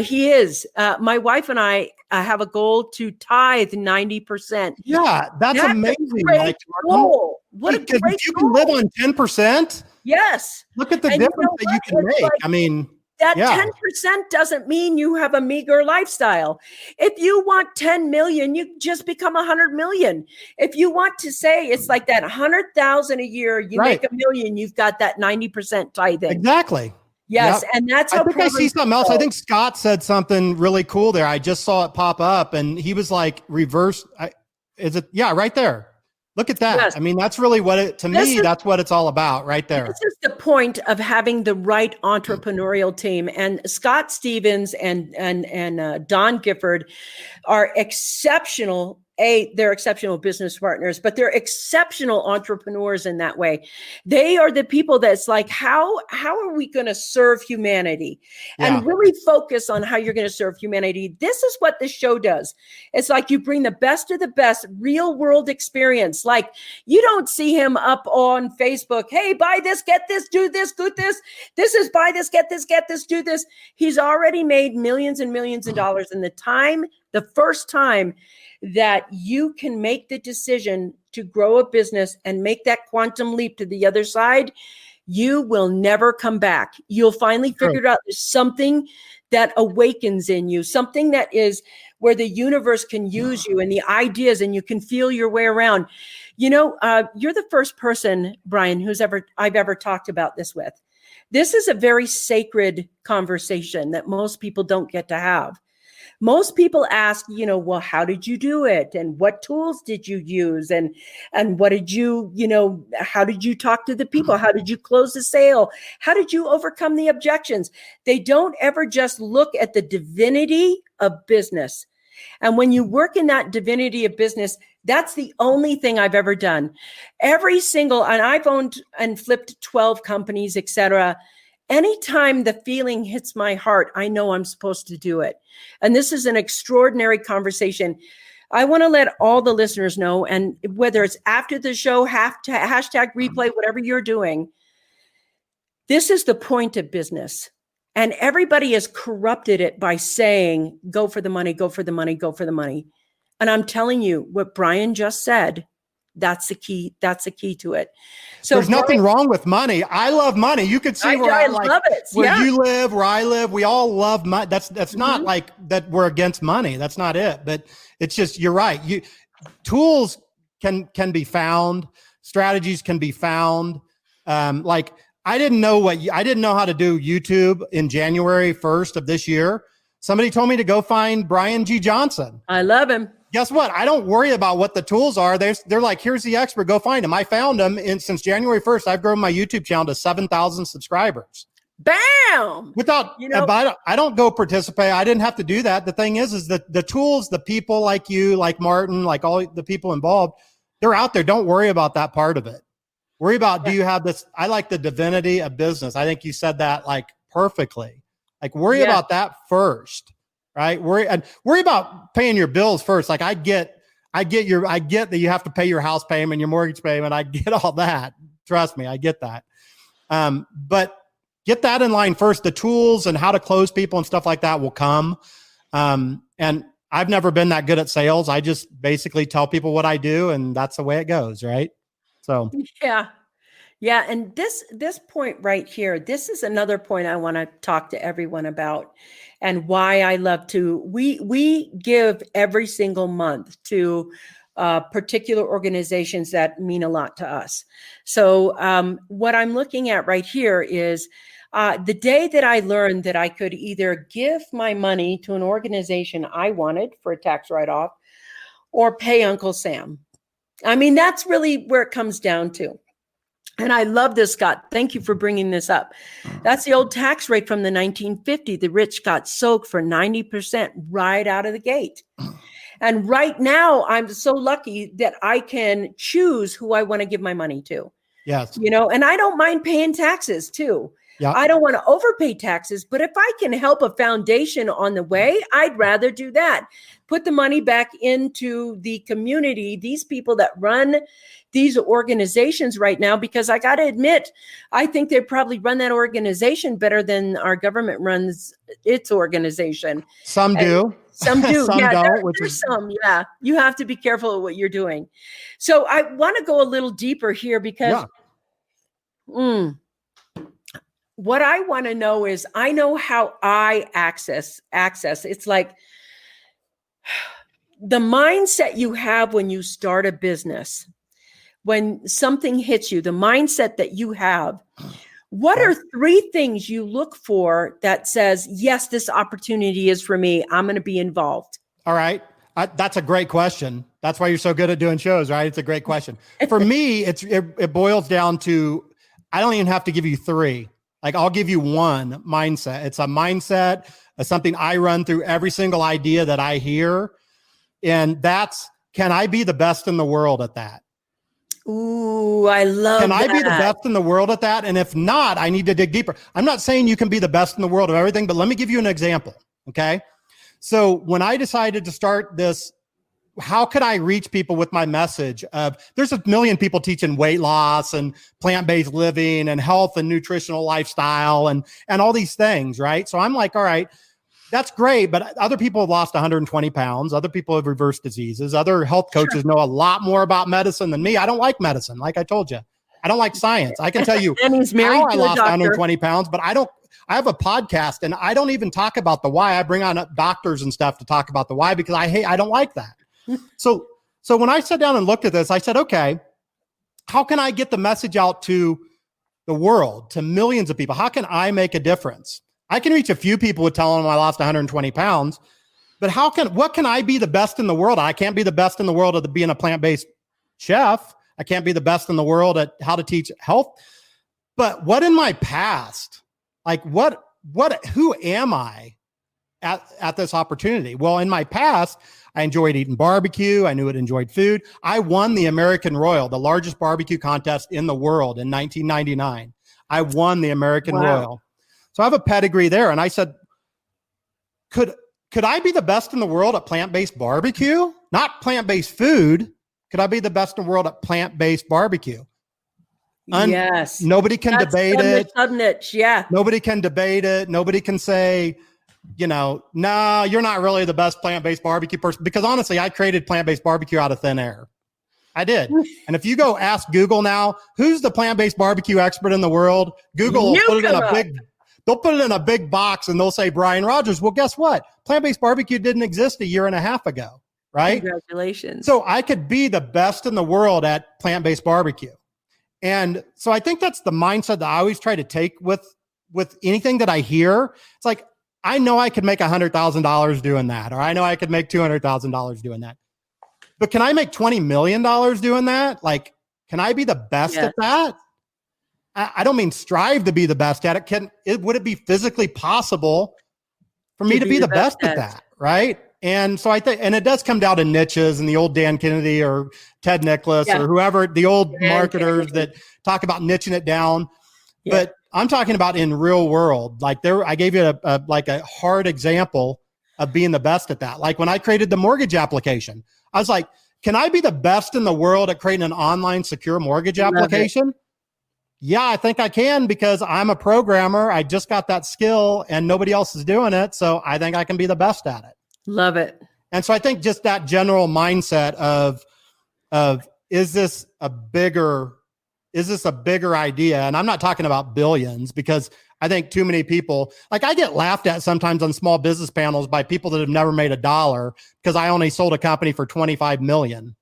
He is. My wife and I have a goal to tithe 90%. Yeah, that's amazing. A great goal. What a great if you can live on 10%. Yes. Look at the difference that you can make. Like, I mean, that 10% doesn't mean you have a meager lifestyle. If you want 10 million, you just become 100 million. If you want to say it's like that 100,000 a year, you make $1 million, you've got that 90% tithing. Exactly. Yes. Yep. And that's how I think I see something else. I think Scott said something really cool there. I just saw it pop up and he was like, reverse. Is it? Yeah, right there. Look at that. Yes. I mean, that's really that's what it's all about right there. This is the point of having the right entrepreneurial team. And Scott Stevens and Don Gifford are exceptional. They're exceptional business partners, but they're exceptional entrepreneurs in that way. They are the people that's like, how are we going to serve humanity, and really focus on how you're going to serve humanity. This is what this show does. It's like you bring the best of the best real world experience. Like, you don't see him up on Facebook, hey, buy this, get this, do this, good this. This is buy this, get this, do this. He's already made millions and millions of dollars. And the first time that you can make the decision to grow a business and make that quantum leap to the other side, you will never come back. You'll finally figure out there's something that awakens in you, something that is where the universe can use you and the ideas, and you can feel your way around. You know, you're the first person, Brian, I've ever talked about this with. This is a very sacred conversation that most people don't get to have. Most people ask, well, how did you do it? And what tools did you use? And what did you, how did you talk to the people? How did you close the sale? How did you overcome the objections? They don't ever just look at the divinity of business. And when you work in that divinity of business, that's the only thing I've ever done. And I've owned and flipped 12 companies, et cetera. Anytime the feeling hits my heart, I know I'm supposed to do it. And this is an extraordinary conversation. I want to let all the listeners know, and whether it's after the show, hashtag replay, whatever you're doing, this is the point of business. And everybody has corrupted it by saying, go for the money, go for the money, go for the money. And I'm telling you, what Brian just said, that's the key. That's the key to it. So there's nothing wrong with money. I love money. You could see where love it. Where you live, where I live, we all love money. That's not like that we're against money. That's not it. But it's just, you're right. Tools can be found. Strategies can be found. Like I didn't know how to do YouTube in January 1st of this year. Somebody told me to go find Brian G. Johnson. I love him. Guess what? I don't worry about what the tools are. They're like, here's the expert, go find him. I found him, and since January 1st, I've grown my YouTube channel to 7,000 subscribers. Bam! I don't go participate. I didn't have to do that. The thing is that the tools, the people like you, like Martin, like all the people involved, they're out there. Don't worry about that part of it. Worry about, do you have this? I like the divinity of business. I think you said that like perfectly. Like worry about that first. Right. Worry about paying your bills first. Like I get that you have to pay your house payment, your mortgage payment. I get all that. Trust me, I get that. But get that in line first. The tools and how to close people and stuff like that will come. And I've never been that good at sales. I just basically tell people what I do, and that's the way it goes. Right. So yeah. And this point right here, this is another point I want to talk to everyone about, and why I love to, we give every single month to particular organizations that mean a lot to us. So what I'm looking at right here is the day that I learned that I could either give my money to an organization I wanted for a tax write-off or pay Uncle Sam. I mean, that's really where it comes down to. And I love this, Scott. Thank you for bringing this up. That's the old tax rate from the 1950s. The rich got soaked for 90% right out of the gate. And right now, I'm so lucky that I can choose who I want to give my money to. Yes. And I don't mind paying taxes too. Yeah. I don't want to overpay taxes, but if I can help a foundation on the way, I'd rather do that. Put the money back into the community, these people that run these organizations right now, because I got to admit, I think they probably run that organization better than our government runs its organization. Some do. Some do. Some yeah, don't, there's some. Yeah. You have to be careful of what you're doing. So I want to go a little deeper here because what I want to know is, I know how I access. It's like the mindset you have when you start a business, when something hits you, the mindset that you have. What are 3 things you look for that says, yes, this opportunity is for me, I'm going to be involved? All right. That's a great question. That's why you're so good at doing shows, right? It's a great question. For me, it boils down to, I don't even have to give you three. Like, I'll give you one mindset. It's a mindset of something I run through every single idea that I hear. And that's, can I be the best in the world at that? Ooh, I love that. Can I be the best in the world at that? And if not, I need to dig deeper. I'm not saying you can be the best in the world of everything, but let me give you an example. Okay. So when I decided to start this, how could I reach people with my message of, there's a million people teaching weight loss and plant-based living and health and nutritional lifestyle and all these things, right? So I'm like, all right, that's great, but other people have lost 120 pounds. Other people have reversed diseases. Other health coaches know a lot more about medicine than me. I don't like medicine. Like I told you, I don't like science. I can tell you and he's married how I to lost a doctor. 120 pounds, but I have a podcast and I don't even talk about the why. I bring on doctors and stuff to talk about the why because I don't like that. So when I sat down and looked at this, I said, okay, how can I get the message out to the world, to millions of people? How can I make a difference? I can reach a few people with telling them I lost 120 pounds, but what can I be the best in the world? I can't be the best in the world at being a plant-based chef. I can't be the best in the world at how to teach health. But what in my past, like who am I at this opportunity? Well, in my past, I enjoyed eating barbecue. I knew it enjoyed food. I won the American Royal, the largest barbecue contest in the world in 1999. I won the American Royal. So I have a pedigree there. And I said, could I be the best in the world at plant-based barbecue? Not plant-based food. Could I be the best in the world at plant-based barbecue? Yes. Nobody can debate it. Sub-niche, yeah. Nobody can debate it. Nobody can say, no, you're not really the best plant-based barbecue person. Because honestly, I created plant-based barbecue out of thin air. I did. And if you go ask Google now, who's the plant-based barbecue expert in the world? Google will put it in a big box and they'll say Brian Rodgers. Well, guess what? Plant-based barbecue didn't exist a year and a half ago, right? Congratulations. So I could be the best in the world at plant-based barbecue. And so I think that's the mindset that I always try to take with anything that I hear. It's like, I know I could make $100,000 doing that, or I know I could make $200,000 doing that. But can I make $20 million doing that? Like, can I be the best at that? I don't mean strive to be the best at it. Would it be physically possible for me to be the best at that? Right. And so I think, and it does come down to niches and the old Dan Kennedy or Ted Nicholas or whoever, the old marketers that talk about niching it down. Yeah. But I'm talking about in real world. Like I gave you a hard example of being the best at that. Like when I created the mortgage application, I was like, can I be the best in the world at creating an online secure mortgage application? Yeah, I think I can because I'm a programmer. I just got that skill and nobody else is doing it. So I think I can be the best at it. Love it. And so I think just that general mindset of is this a bigger idea? And I'm not talking about billions because I think too many people, like I get laughed at sometimes on small business panels by people that have never made $1 because I only sold a company for 25 million.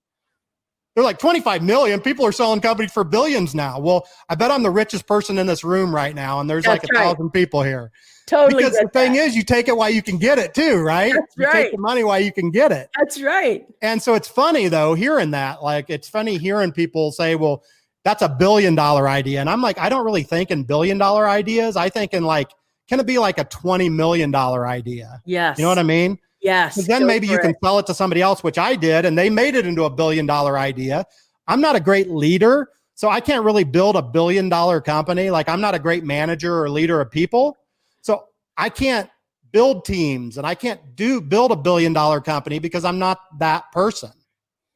They're like 25 million. People are selling companies for billions now. Well, I bet I'm the richest person in this room right now. And there's like 1,000 people here. Totally. Because the thing is, you take it while you can get it too, right? That's you take the money while you can get it. That's right. And so it's funny though, hearing that, like, it's funny hearing people say, well, that's $1 billion idea. And I'm like, I don't really think in $1 billion ideas. I think in like, can it be like a $20 million idea? Yes. You know what I mean? Yes. Because then maybe you can sell it to somebody else, which I did, and they made it into $1 billion idea. I'm not a great leader, so I can't really build $1 billion company. Like I'm not a great manager or leader of people. So I can't build teams and I can't build $1 billion company because I'm not that person.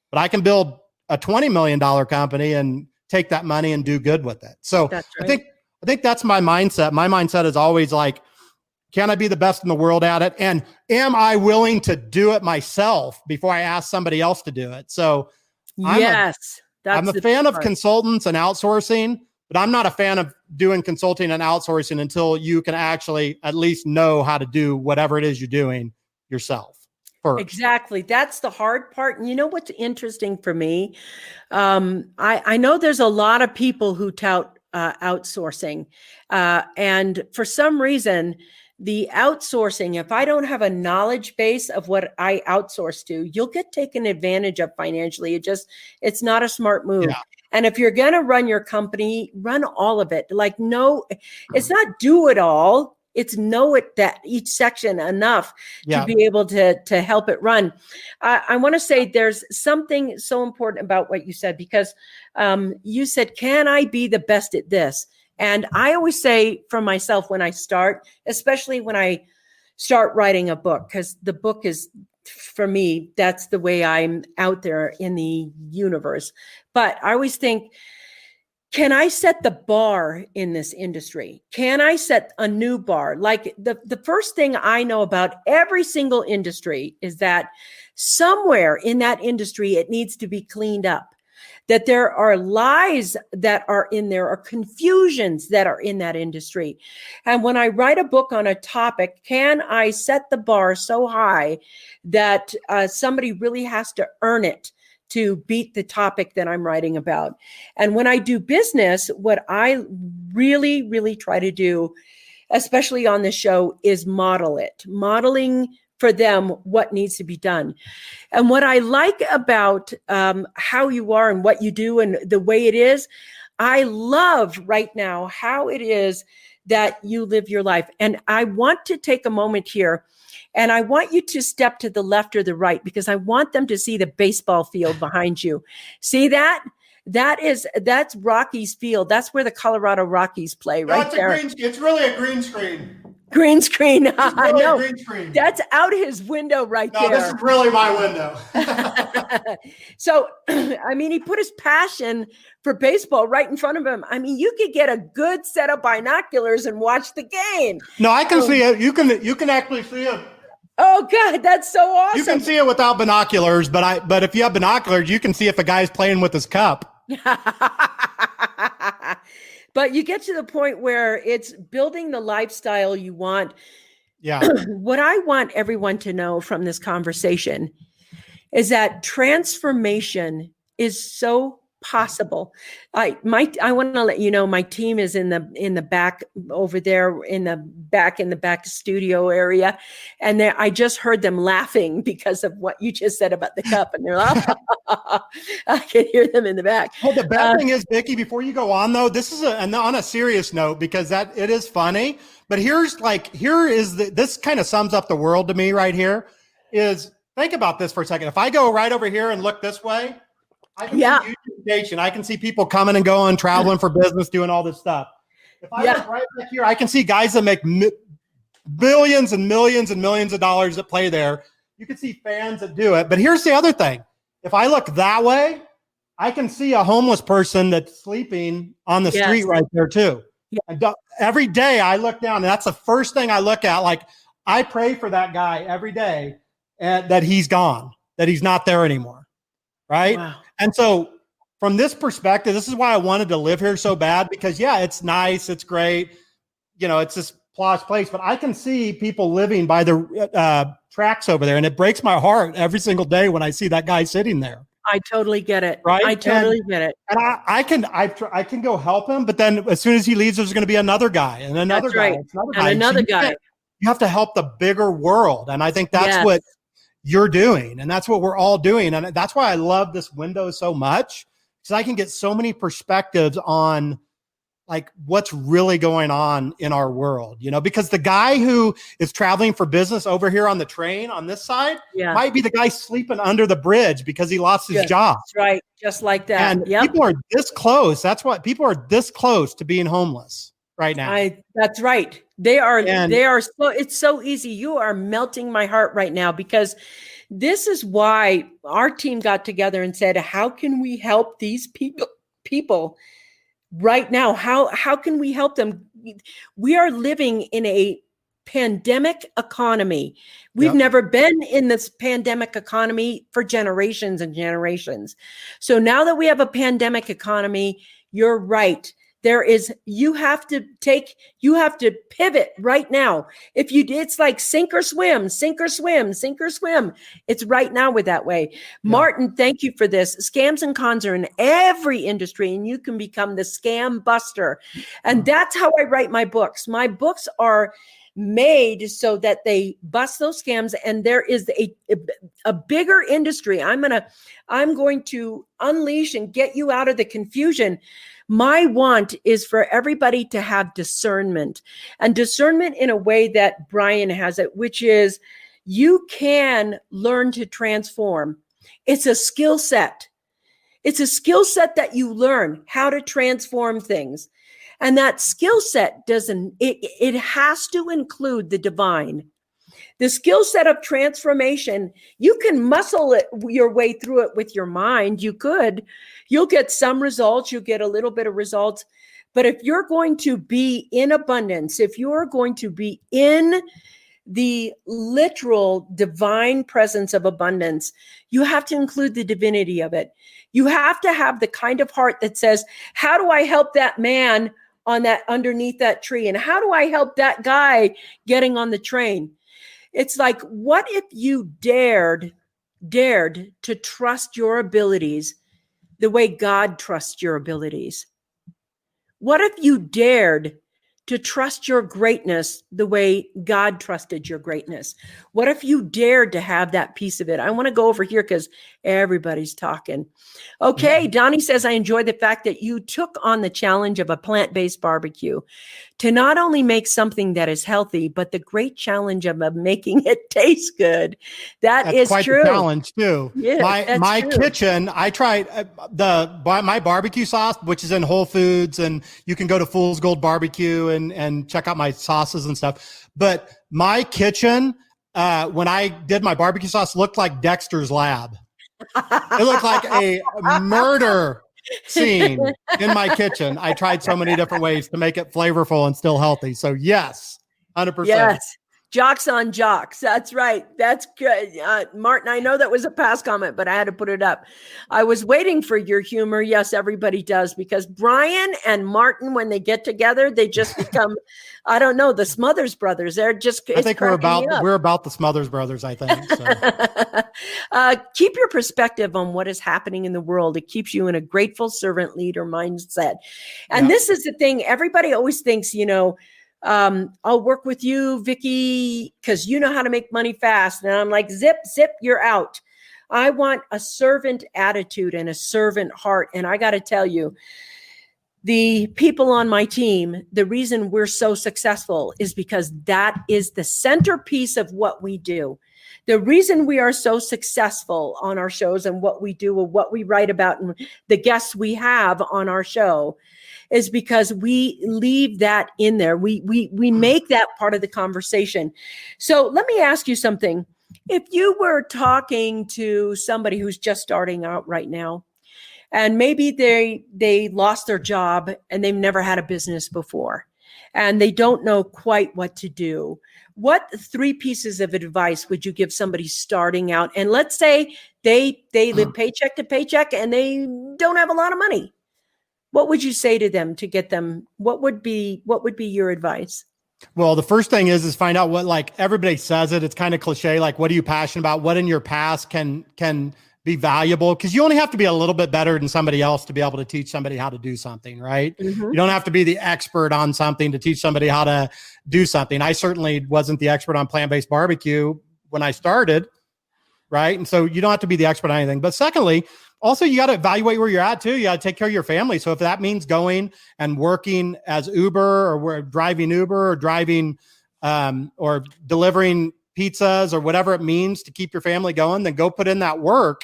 But I can build a $20 million company and take that money and do good with it. So right. I think that's my mindset. My mindset is always like, can I be the best in the world at it? And am I willing to do it myself before I ask somebody else to do it? So I'm a fan of consultants and outsourcing, but I'm not a fan of doing consulting and outsourcing until you can actually at least know how to do whatever it is you're doing yourself first. Exactly. That's the hard part. And you know what's interesting for me? I know there's a lot of people who tout outsourcing. And for some reason, the outsourcing, if I don't have a knowledge base of what I outsource to, you'll get taken advantage of financially. It's not a smart move. Yeah. And if you're going to run your company, run all of it. Like, no, it's not do it all. It's know it, that each section enough to be able to help it run. I want to say there's something so important about what you said, because you said, can I be the best at this? And I always say for myself, when I start, especially when I start writing a book, because the book is, for me, that's the way I'm out there in the universe. But I always think, can I set the bar in this industry? Can I set a new bar? Like the first thing I know about every single industry is that somewhere in that industry, it needs to be cleaned up. That there are lies that are in there, or confusions that are in that industry. And when I write a book on a topic, can I set the bar so high that somebody really has to earn it to beat the topic that I'm writing about? And when I do business, what I really, really try to do, especially on the show, is model it, modeling for them what needs to be done. And what I like about how you are and what you do and the way it is, I love right now how it is that you live your life. And I want to take a moment here, and I want you to step to the left or the right, because I want them to see the baseball field behind you. See that? That's Rockies Field. That's where the Colorado Rockies play, right there. It's really a green screen. Green screen. I know. Green screen. That's out his window right there. No, this is really my window. So, I mean, he put his passion for baseball right in front of him. I mean, you could get a good set of binoculars and watch the game. No, I can see it. You can actually see it. Oh God, that's so awesome. You can see it without binoculars, but if you have binoculars, you can see if a guy's playing with his cup. But you get to the point where it's building the lifestyle you want. Yeah. What I want everyone to know from this conversation is that transformation is so possible. I want to let you know my team is in the back over there in the back studio area, and I just heard them laughing because of what you just said about the cup, and they're like, I can hear them in the back. Well, the best thing is, Vickie, before you go on though, this is on a serious note, because it is funny, but this kind of sums up the world to me right here. Is think about this for a second. If I go right over here and look this way, I can see education. I can see people coming and going, traveling for business, doing all this stuff. If I look right back here, I can see guys that make billions and millions and millions of dollars that play there. You can see fans that do it. But here's the other thing. If I look that way, I can see a homeless person that's sleeping on the street right there too. Yeah. And every day I look down, and that's the first thing I look at. Like, I pray for that guy every day, and that he's gone, that he's not there anymore. Right. Wow. And so from this perspective, this is why I wanted to live here so bad, because it's nice. It's great. It's this plush place, but I can see people living by the tracks over there. And it breaks my heart every single day when I see that guy sitting there. I totally get it. Right. I totally get it. And I can go help him. But then as soon as he leaves, there's going to be another guy and another guy. Right. And another guy. You have to help the bigger world. And I think that's what you're doing, and that's what we're all doing, and that's why I love this window so much, because I can get so many perspectives on like what's really going on in our world, because the guy who is traveling for business over here on the train on this side might be the guy sleeping under the bridge because he lost his job. That's right, just like that. And people are this close. That's what people are this close to being homeless right now. That's right. They are so, it's so easy. You are melting my heart right now, because this is why our team got together and said, how can we help these people right now? How can we help them? We are living in a pandemic economy. We've never been in this pandemic economy for generations and generations. So now that we have a pandemic economy, you're right. You have to pivot right now. It's like sink or swim, sink or swim, sink or swim. It's right now with that way. Yeah. Martin, thank you for this. Scams and cons are in every industry, and you can become the scam buster. And that's how I write my books. My books are made so that they bust those scams. And there is a bigger industry. I'm going to unleash and get you out of the confusion. My want is for everybody to have discernment, and discernment in a way that Brian has it, which is you can learn to transform. It's a skill set. It's a skill set that you learn how to transform things. And that skill set it has to include the divine. The skill set of transformation, you can muscle it your way through it with your mind. You'll get some results, you'll get a little bit of results. But if you're going to be in abundance, if you're going to be in the literal divine presence of abundance, you have to include the divinity of it. You have to have the kind of heart that says, how do I help that man on that underneath that tree? And how do I help that guy getting on the train? It's like, what if you dared to trust your abilities the way God trusts your abilities? What if you dared to trust your greatness the way God trusted your greatness? What if you dared to have that piece of it? I want to go over here because everybody's talking. Okay, Donnie says, I enjoy the fact that you took on the challenge of a plant-based barbecue to not only make something that is healthy, but the great challenge of making it taste good. That's is quite true. The challenge too. Yeah, my kitchen, I tried my barbecue sauce, which is in Whole Foods, and you can go to Fool's Gold Barbecue and check out my sauces and stuff. But my kitchen, when I did my barbecue sauce, looked like Dexter's Lab. It looked like a murder scene in my kitchen. I tried so many different ways to make it flavorful and still healthy. So yes, 100%. Yes. Jocks on jocks. That's right. That's good. Martin, I know that was a past comment, but I had to put it up. I was waiting for your humor. Yes, everybody does, because Brian and Martin, when they get together, they just become, I don't know, the Smothers Brothers. They're just, I think we're about the Smothers Brothers, I think. So. Keep your perspective on what is happening in the world. It keeps you in a grateful servant leader mindset. And this is the thing. Everybody always thinks, I'll work with you, Vickie, because you know how to make money fast. And I'm like, zip, you're out. I want a servant attitude and a servant heart. And I got to tell you, the people on my team, the reason we're so successful is because that is the centerpiece of what we do. The reason we are so successful on our shows and what we do and what we write about and the guests we have on our show is because we leave that in there. We make that part of the conversation. So let me ask you something. If you were talking to somebody who's just starting out right now, and maybe they lost their job and they've never had a business before, and they don't know quite what to do, what 3 pieces of advice would you give somebody starting out? And let's say they live paycheck to paycheck and they don't have a lot of money. What would you say to them to get them? What would be your advice? Well, the first thing is find out what, like everybody says it. It's kind of cliche. Like, what are you passionate about? What in your past can be valuable? Because you only have to be a little bit better than somebody else to be able to teach somebody how to do something, right? Mm-hmm. You don't have to be the expert on something to teach somebody how to do something. I certainly wasn't the expert on plant-based barbecue when I started, right? And so you don't have to be the expert on anything. But secondly, also, you got to evaluate where you're at too. You got to take care of your family. So if that means going and working as Uber or driving Uber or driving or delivering pizzas or whatever it means to keep your family going, then go put in that work.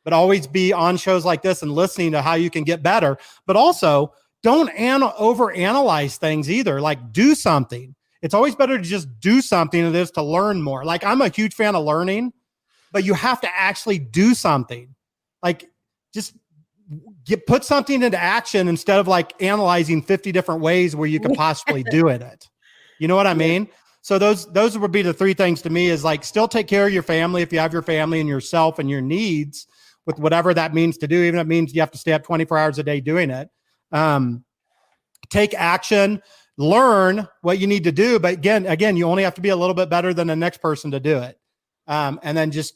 But always be on shows like this and listening to how you can get better. But also, don't overanalyze things either. Like, do something. It's always better to just do something than it is to learn more. Like, I'm a huge fan of learning, but you have to actually do something. Like, just put something into action instead of like analyzing 50 different ways where you could possibly do it. You know what I mean? So those would be the 3 things to me, is like, still take care of your family if you have your family, and yourself and your needs with whatever that means to do, even if it means you have to stay up 24 hours a day doing it. Take action, learn what you need to do. But again, you only have to be a little bit better than the next person to do it. And then just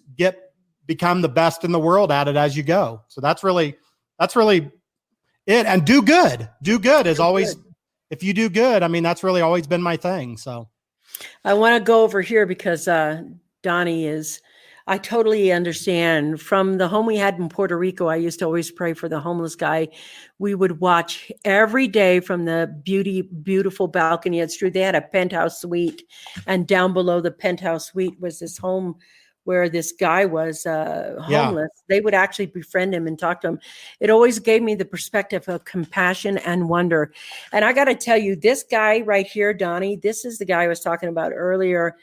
become the best in the world at it as you go. So that's really it. And do good. Do good is always, if you do good, I mean, that's really always been my thing. So. I want to go over here because Donnie is, I totally understand. From the home we had in Puerto Rico, I used to always pray for the homeless guy. We would watch every day from the beautiful balcony. It's true. They had a penthouse suite, and down below the penthouse suite was this home where this guy was homeless. They would actually befriend him and talk to him. It always gave me the perspective of compassion and wonder. And I got to tell you, this guy right here, Donnie, this is the guy I was talking about earlier,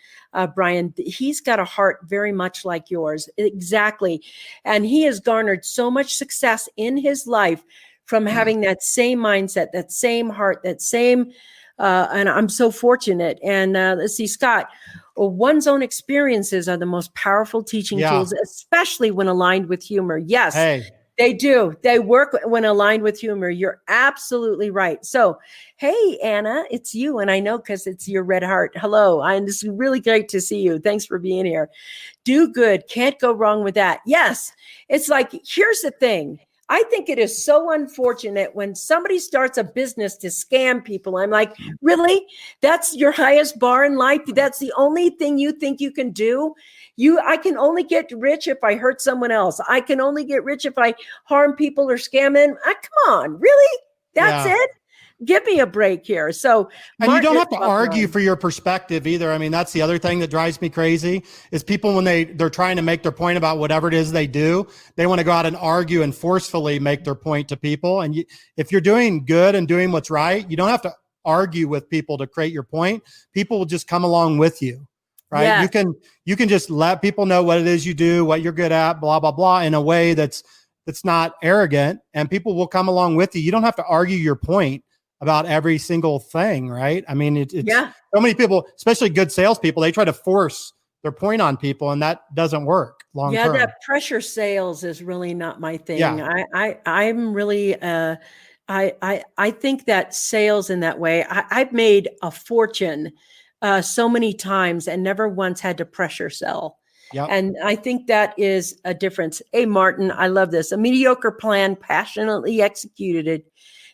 Brian. He's got a heart very much like yours. Exactly. And he has garnered so much success in his life from having that same mindset, that same heart, that same, and I'm so fortunate. And let's see, Scott, one's own experiences are the most powerful teaching tools, especially when aligned with humor. Yes, they do. They work when aligned with humor. You're absolutely right. So, hey, Anna, it's you. And I know because it's your red heart. Hello. It's really great to see you. Thanks for being here. Do good. Can't go wrong with that. Yes. It's like, here's the thing. I think it is so unfortunate when somebody starts a business to scam people. I'm like, really? That's your highest bar in life? That's the only thing you think you can do? I can only get rich if I hurt someone else. I can only get rich if I harm people or scam them. Come on, really? That's it? Give me a break here. So, and you don't have to argue for your perspective either. I mean, that's the other thing that drives me crazy is people when they're trying to make their point about whatever it is they do, they want to go out and argue and forcefully make their point to people. And if you're doing good and doing what's right, you don't have to argue with people to create your point. People will just come along with you, right? Yes. You can just let people know what it is you do, what you're good at, blah, blah, blah, in a way that's not arrogant, and people will come along with you. You don't have to argue your point about every single thing, right? I mean, it's so many people, especially good salespeople, they try to force their point on people, and that doesn't work long term. That pressure sales is really not my thing. I'm really, I think that sales in that way, I've made a fortune so many times and never once had to pressure sell. Yep. And I think that is a difference. Hey, Martin, I love this. A mediocre plan passionately executed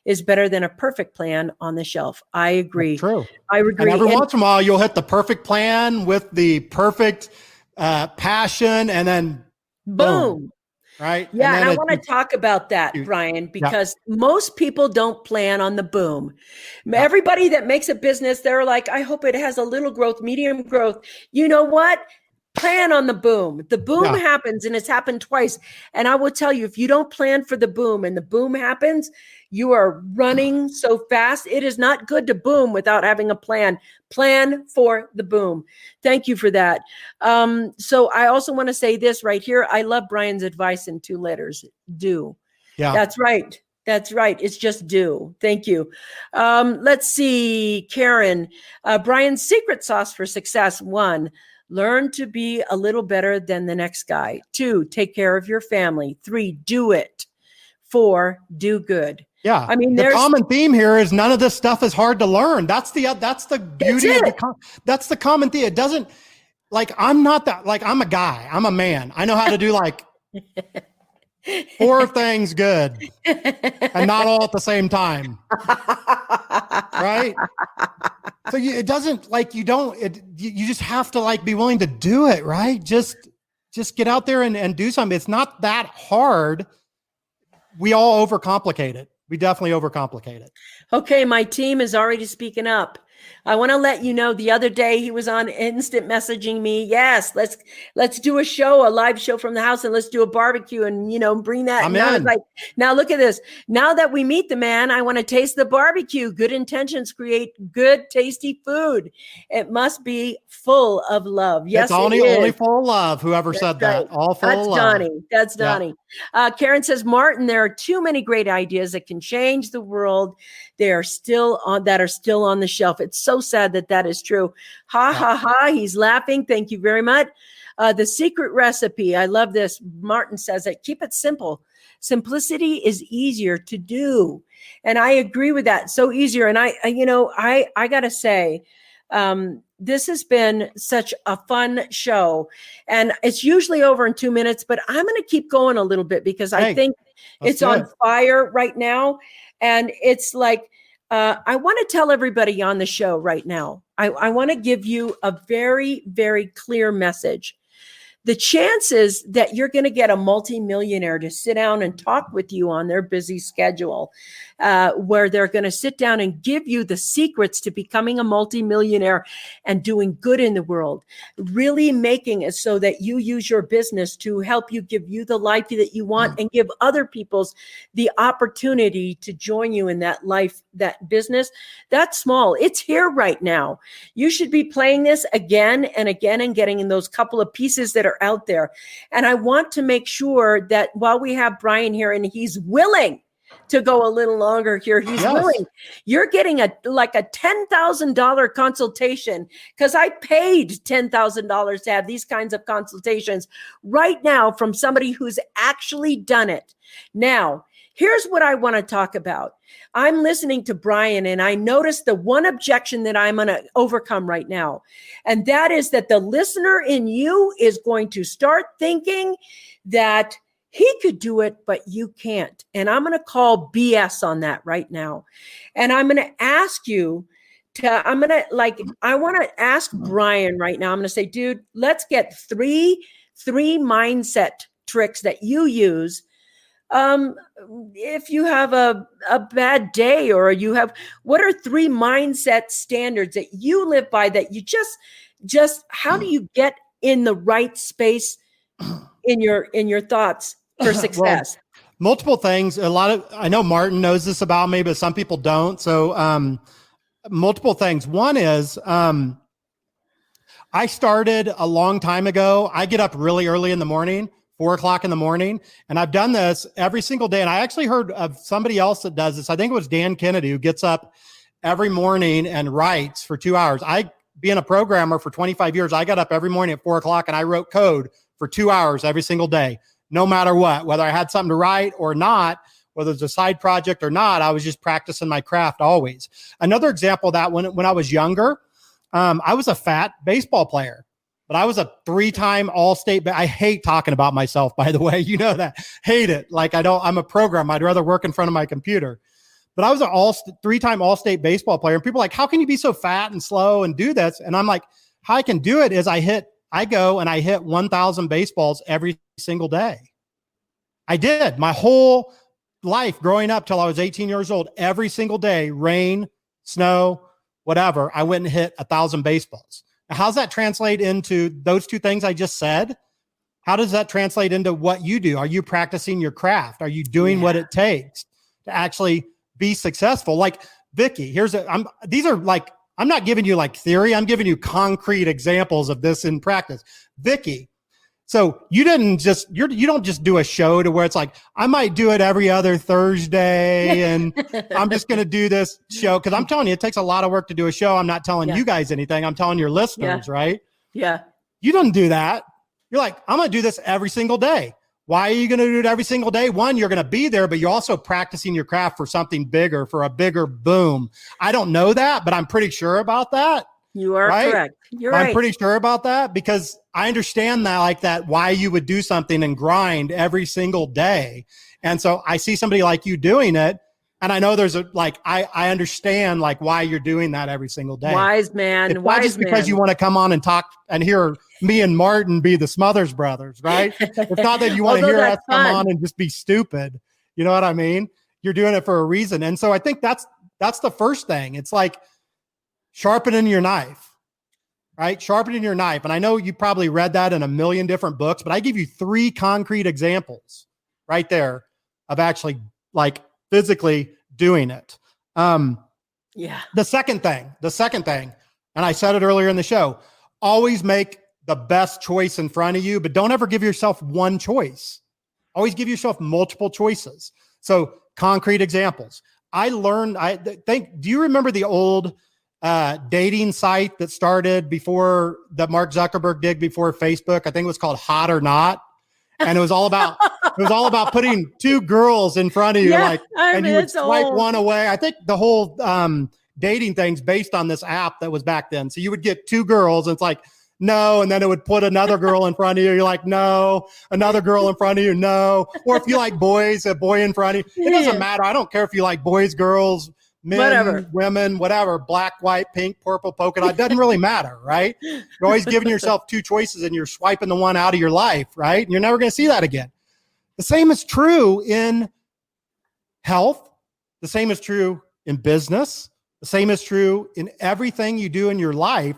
is better than a perfect plan on the shelf. I agree. That's true. I agree. And every once in a while, you'll hit the perfect plan with the perfect passion, and then boom. Right? Yeah, and I want to talk about that, Brian, because most people don't plan on the boom. Everybody that makes a business, they're like, I hope it has a little growth, medium growth. You know what? Plan on the boom. The boom happens, and it's happened twice. And I will tell you, if you don't plan for the boom and the boom happens, you are running so fast. It is not good to boom without having a plan. Plan for the boom. Thank you for that. So I also want to say this right here. I love Brian's advice in 2 letters. Do. Yeah. That's right. That's right. It's just do. Thank you. Let's see, Karen. Brian's secret sauce for success. 1, learn to be a little better than the next guy. 2, take care of your family. 3, do it. 4, do good. Yeah. I mean, the common theme here is none of this stuff is hard to learn. That's the beauty of that's the common theme. It doesn't, like, I'm not that, like, I'm a guy, I'm a man. I know how to do like 4 things good and not all at the same time. Right? So it doesn't, like, you just have to, like, be willing to do it, right? Just get out there and do something. It's not that hard. We all overcomplicate it. We definitely overcomplicate it. Okay, my team is already speaking up. I want to let you know the other day he was on instant messaging me. Yes, let's do a show, a live show from the house, and let's do a barbecue and, bring that. I'm now in. It's like, now look at this. Now that we meet the man, I want to taste the barbecue. Good intentions create good, tasty food. It must be full of love. Yes, it's only full of love. Whoever said that, all full of love. Donnie. That's Donnie. Karen says, Martin, there are too many great ideas that can change the world. They are still on the shelf. It's so sad that is true. Ha ha. He's laughing. Thank you very much. The secret recipe. I love this. Martin says that keep it simple. Simplicity is easier to do. And I agree with that. So easier. And I got to say, this has been such a fun show, and it's usually over in 2 minutes, but I'm going to keep going a little bit because I think it's on fire right now. And it's like, I want to tell everybody on the show right now, I want to give you a very, very clear message. The chances that you're going to get a multimillionaire to sit down and talk with you on their busy schedule, where they're going to sit down and give you the secrets to becoming a multimillionaire and doing good in the world, really making it so that you use your business to help you, give you the life that you want, and give other people's the opportunity to join you in that life, that business. That's small. It's here right now. You should be playing this again and again and getting in those couple of pieces that are out there. And I want to make sure that while we have Brian here and he's willing to go a little longer here, he's willing, you're getting a $10,000 consultation, because I paid $10,000 to have these kinds of consultations right now from somebody who's actually done it. Now, here's what I want to talk about. I'm listening to Brian, and I noticed the one objection that I'm going to overcome right now. And that is that the listener in you is going to start thinking that he could do it, but you can't. And I'm going to call BS on that right now. And I'm going to ask you I want to ask Brian right now. I'm going to say, dude, let's get three mindset tricks that you use. If you have a bad day, or what are 3 mindset standards that you live by, that you just how do you get in the right space in your thoughts for success? Well, multiple things. I know Martin knows this about me, but some people don't. So, multiple things. One is, I started a long time ago. I get up really early in the morning, 4:00 in the morning. And I've done this every single day. And I actually heard of somebody else that does this. I think it was Dan Kennedy, who gets up every morning and writes for 2 hours. Being a programmer for 25 years, I got up every morning at 4:00 and I wrote code for 2 hours every single day, no matter what, whether I had something to write or not, whether it's a side project or not. I was just practicing my craft always. Another example of that, when I was younger, I was a fat baseball player. But I was a 3-time All-State. I hate talking about myself, by the way. You know that. Hate it. I'm a programmer. I'd rather work in front of my computer. But I was a 3-time All-State baseball player. And people are like, how can you be so fat and slow and do this? And I'm like, how I can do it is I go and I hit 1,000 baseballs every single day. I did my whole life growing up till I was 18 years old. Every single day, rain, snow, whatever, I went and hit 1,000 baseballs. How's that translate into those 2 things I just said? How does that translate into what you do? Are you practicing your craft? Are you doing what it takes to actually be successful? Like Vickie, I'm not giving you theory. I'm giving you concrete examples of this in practice. Vickie, so you don't just do a show to where it's like, I might do it every other Thursday and I'm just going to do this show. Cause I'm telling you, it takes a lot of work to do a show. I'm not telling you guys anything. I'm telling your listeners, right? Yeah. You don't do that. You're like, I'm going to do this every single day. Why are you going to do it every single day? One, you're going to be there, but you're also practicing your craft for something bigger, for a bigger boom. I don't know that, but I'm pretty sure about that. You are correct. You're right. I'm pretty sure about that because I understand that, why you would do something and grind every single day. And so I see somebody like you doing it. And I know I understand why you're doing that every single day. Wise man. It's not just because you want to come on and talk and hear me and Martin be the Smothers Brothers, right? It's not that you want to hear us come on and just be stupid. You know what I mean? You're doing it for a reason. And so I think that's the first thing. It's like sharpening your knife, right? Sharpening your knife. And I know you probably read that in a million different books, but I give you 3 concrete examples right there of actually physically doing it. The second thing, and I said it earlier in the show, always make the best choice in front of you, but don't ever give yourself one choice. Always give yourself multiple choices. So concrete examples. Do you remember the old dating site that started that Mark Zuckerberg did before Facebook? I think it was called Hot or Not. And it was all about putting 2 girls in front of you, and you would swipe one away. I think the whole dating thing's based on this app that was back then. So you would get 2 girls, and it's like, no, and then it would put another girl in front of you. You're like, no, another girl in front of you, no. Or if you like boys, a boy in front of you. It doesn't matter. I don't care if you like boys, girls, men, women, whatever, black, white, pink, purple, polka dot, it doesn't really matter, right? You're always giving yourself two choices and you're swiping the one out of your life, right? And you're never going to see that again. The same is true in health. The same is true in business. The same is true in everything you do in your life.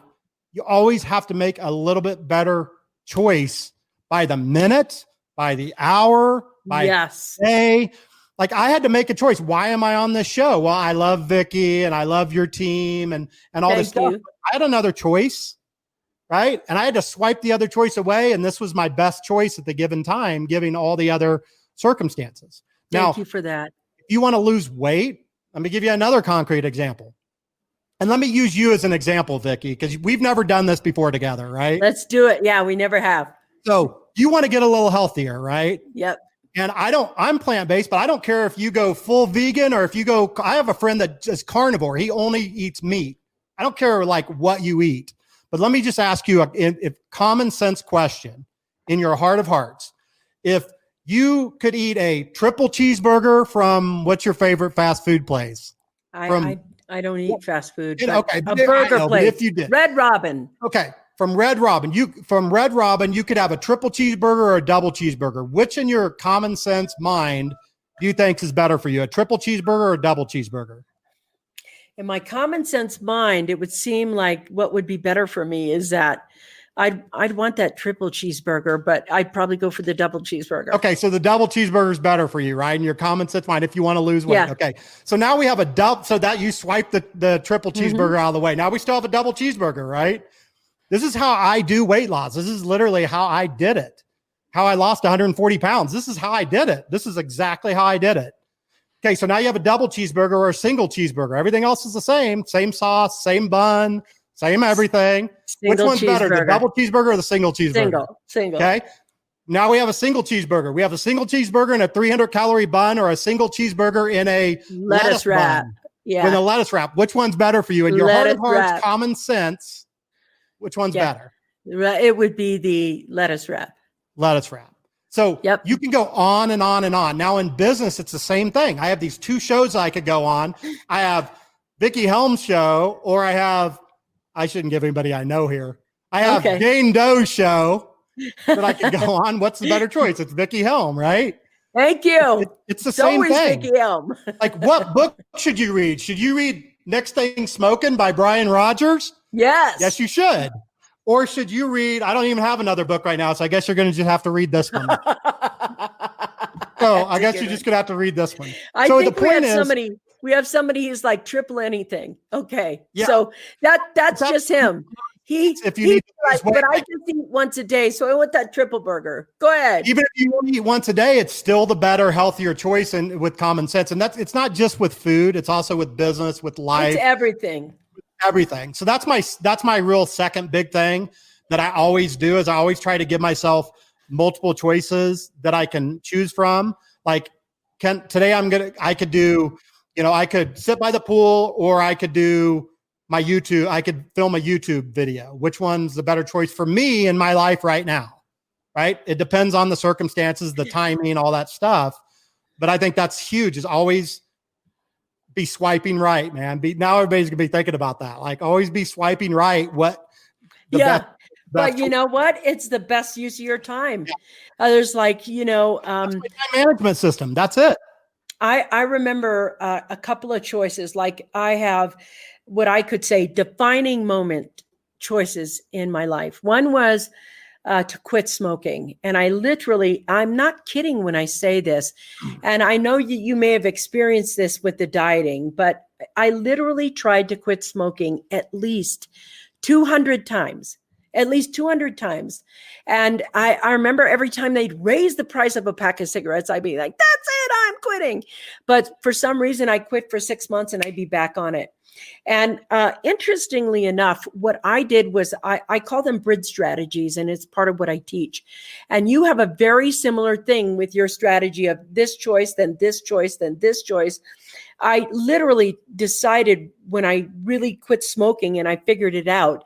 You always have to make a little bit better choice by the minute, by the hour, by the day. Like I had to make a choice. Why am I on this show? Well, I love Vickie and I love your team and all this stuff. I had another choice, right? And I had to swipe the other choice away. And this was my best choice at the given time, given all the other circumstances. Thank you for that. If you want to lose weight, let me give you another concrete example. And let me use you as an example, Vickie, because we've never done this before together, right? Let's do it. Yeah, we never have. So you want to get a little healthier, right? Yep. And I'm plant-based, but I don't care if you go full vegan or if you go, I have a friend that is carnivore. He only eats meat. I don't care like what you eat, but let me just ask you a common sense question in your heart of hearts. If you could eat a triple cheeseburger from what's your favorite fast food place? I don't eat fast food. Okay. A burger place. If you did. Red Robin. Okay. From Red Robin, you could have a triple cheeseburger or a double cheeseburger. Which in your common sense mind do you think is better for you? A triple cheeseburger or a double cheeseburger? In my common sense mind, it would seem like what would be better for me is that I'd want that triple cheeseburger, but I'd probably go for the double cheeseburger. Okay, so the double cheeseburger is better for you, right? In your common sense mind, if you want to lose weight. Yeah. Okay, so now we have a double, so that you swipe the triple cheeseburger out of the way. Now we still have a double cheeseburger, right? This is how I do weight loss. This is literally how I did it, how I lost 140 pounds. This is how I did it. This is exactly how I did it. Okay, so now you have a double cheeseburger or a single cheeseburger. Everything else is the same sauce, same bun, same everything. Which one's better, the double cheeseburger or the single cheeseburger? Single. Okay, now we have a single cheeseburger. We have a single cheeseburger in a 300-calorie bun or a single cheeseburger in a lettuce wrap. Bun with a lettuce wrap. Which one's better for you? In your heart of hearts, common sense, which one's better? It would be the lettuce wrap. Lettuce wrap. So you can go on and on and on. Now in business, it's the same thing. I have these two shows I could go on. I have Vickie Helm's show, or I shouldn't give anybody I know here. I have Jane Doe's show that I could go on. What's the better choice? It's Vickie Helm, right? Thank you. It's the same thing. Vickie Helm. Like, what book should you read? Should you read Next Thing Smoking by Brian Rodgers? Yes. Yes, you should. Or should you read, I don't even have another book right now, so I guess you're going to just have to read this one. So I guess you're just going to have to read this one. So the point is, we have somebody who's like triple anything. Okay. Yeah. So that's just him. But I just eat once a day. So I want that triple burger. Go ahead. Even if you only eat once a day, it's still the better, healthier choice and with common sense. And it's not just with food. It's also with business, with life. It's everything. Everything. So that's my real second big thing that I always do is I always try to give myself multiple choices that I can choose from. Like today I could do, I could sit by the pool or I could do my YouTube. I could film a YouTube video. Which one's the better choice for me in my life right now? Right. It depends on the circumstances, the timing, all that stuff. But I think that's huge is always be swiping right, man. Now everybody's gonna be thinking about that. Like always be swiping right. But you know what? It's the best use of your time. There's like, that's my time management system. That's it. I remember a couple of choices. Like I have what I could say defining moment choices in my life. One was to quit smoking. And I'm not kidding when I say this. And I know you may have experienced this with the dieting, but I literally tried to quit smoking at least 200 times. At least 200 times. And I remember every time they'd raise the price of a pack of cigarettes, I'd be like, that's it, I'm quitting. But for some reason, I quit for 6 months and I'd be back on it. And interestingly enough, what I did was I call them bridge strategies, and it's part of what I teach. And you have a very similar thing with your strategy of this choice, then this choice, then this choice. I literally decided when I really quit smoking and I figured it out,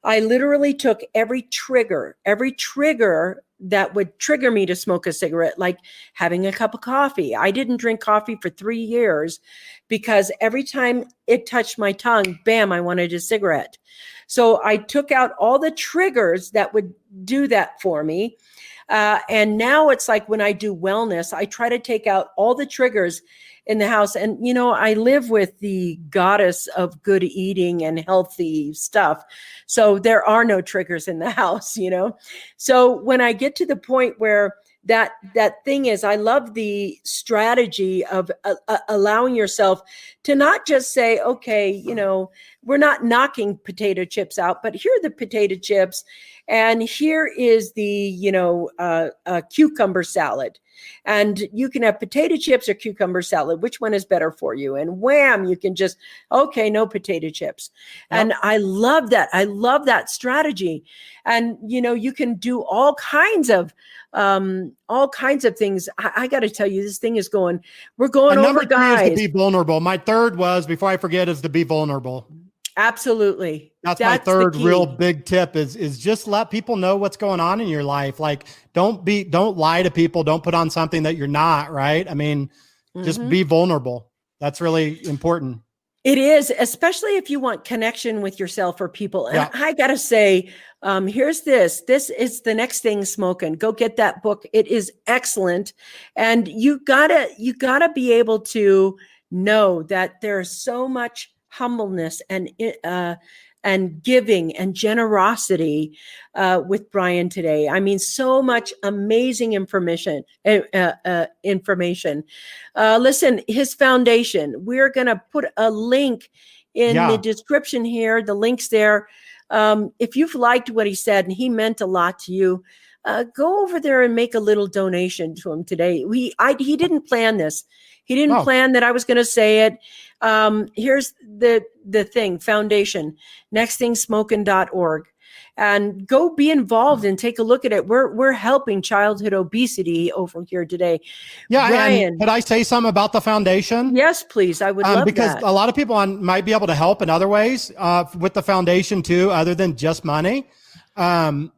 I literally took every trigger that would trigger me to smoke a cigarette, like having a cup of coffee. I didn't drink coffee for 3 years because every time it touched my tongue, bam, I wanted a cigarette. So I took out all the triggers that would do that for me. And now it's like when I do wellness, I try to take out all the triggers in the house. And, you know, I live with the goddess of good eating and healthy stuff. So there are no triggers in the house, you know? So when I get to the point where that thing is, I love the strategy of allowing yourself to not just say, okay, you know, we're not knocking potato chips out, but here are the potato chips. And here is the, you know, cucumber salad. And you can have potato chips or cucumber salad. Which one is better for you? And wham, you can just, okay, no potato chips. Yep. And I love that. I love that strategy. And, you know, you can do all kinds of things. I got to tell you, this thing is going, we're going over, guys. Number 3 is to be vulnerable. My third was, before I forget, is to be vulnerable. Absolutely. That's my third real big tip is just let people know what's going on in your life. Like, don't lie to people. Don't put on something that you're not, right? I mean, just be vulnerable. That's really important. It is, especially if you want connection with yourself or people. And I got to say, here's this is The Next Thing Smoking. Go get that book. It is excellent. And you gotta be able to know that there's so much humbleness and giving and generosity with Brian today. I mean, so much amazing information. Listen, his foundation, we're going to put a link in the description here. The link's there. If you've liked what he said and he meant a lot to you, go over there and make a little donation to him today. He didn't plan this. He didn't plan that I was going to say it. Here's the thing, foundation, nextthingsmoking.org. And go be involved and take a look at it. We're helping childhood obesity over here today. Yeah, Brian, and could I say something about the foundation? Yes, please. I would love because that. A lot of people might be able to help in other ways with the foundation too, other than just money. The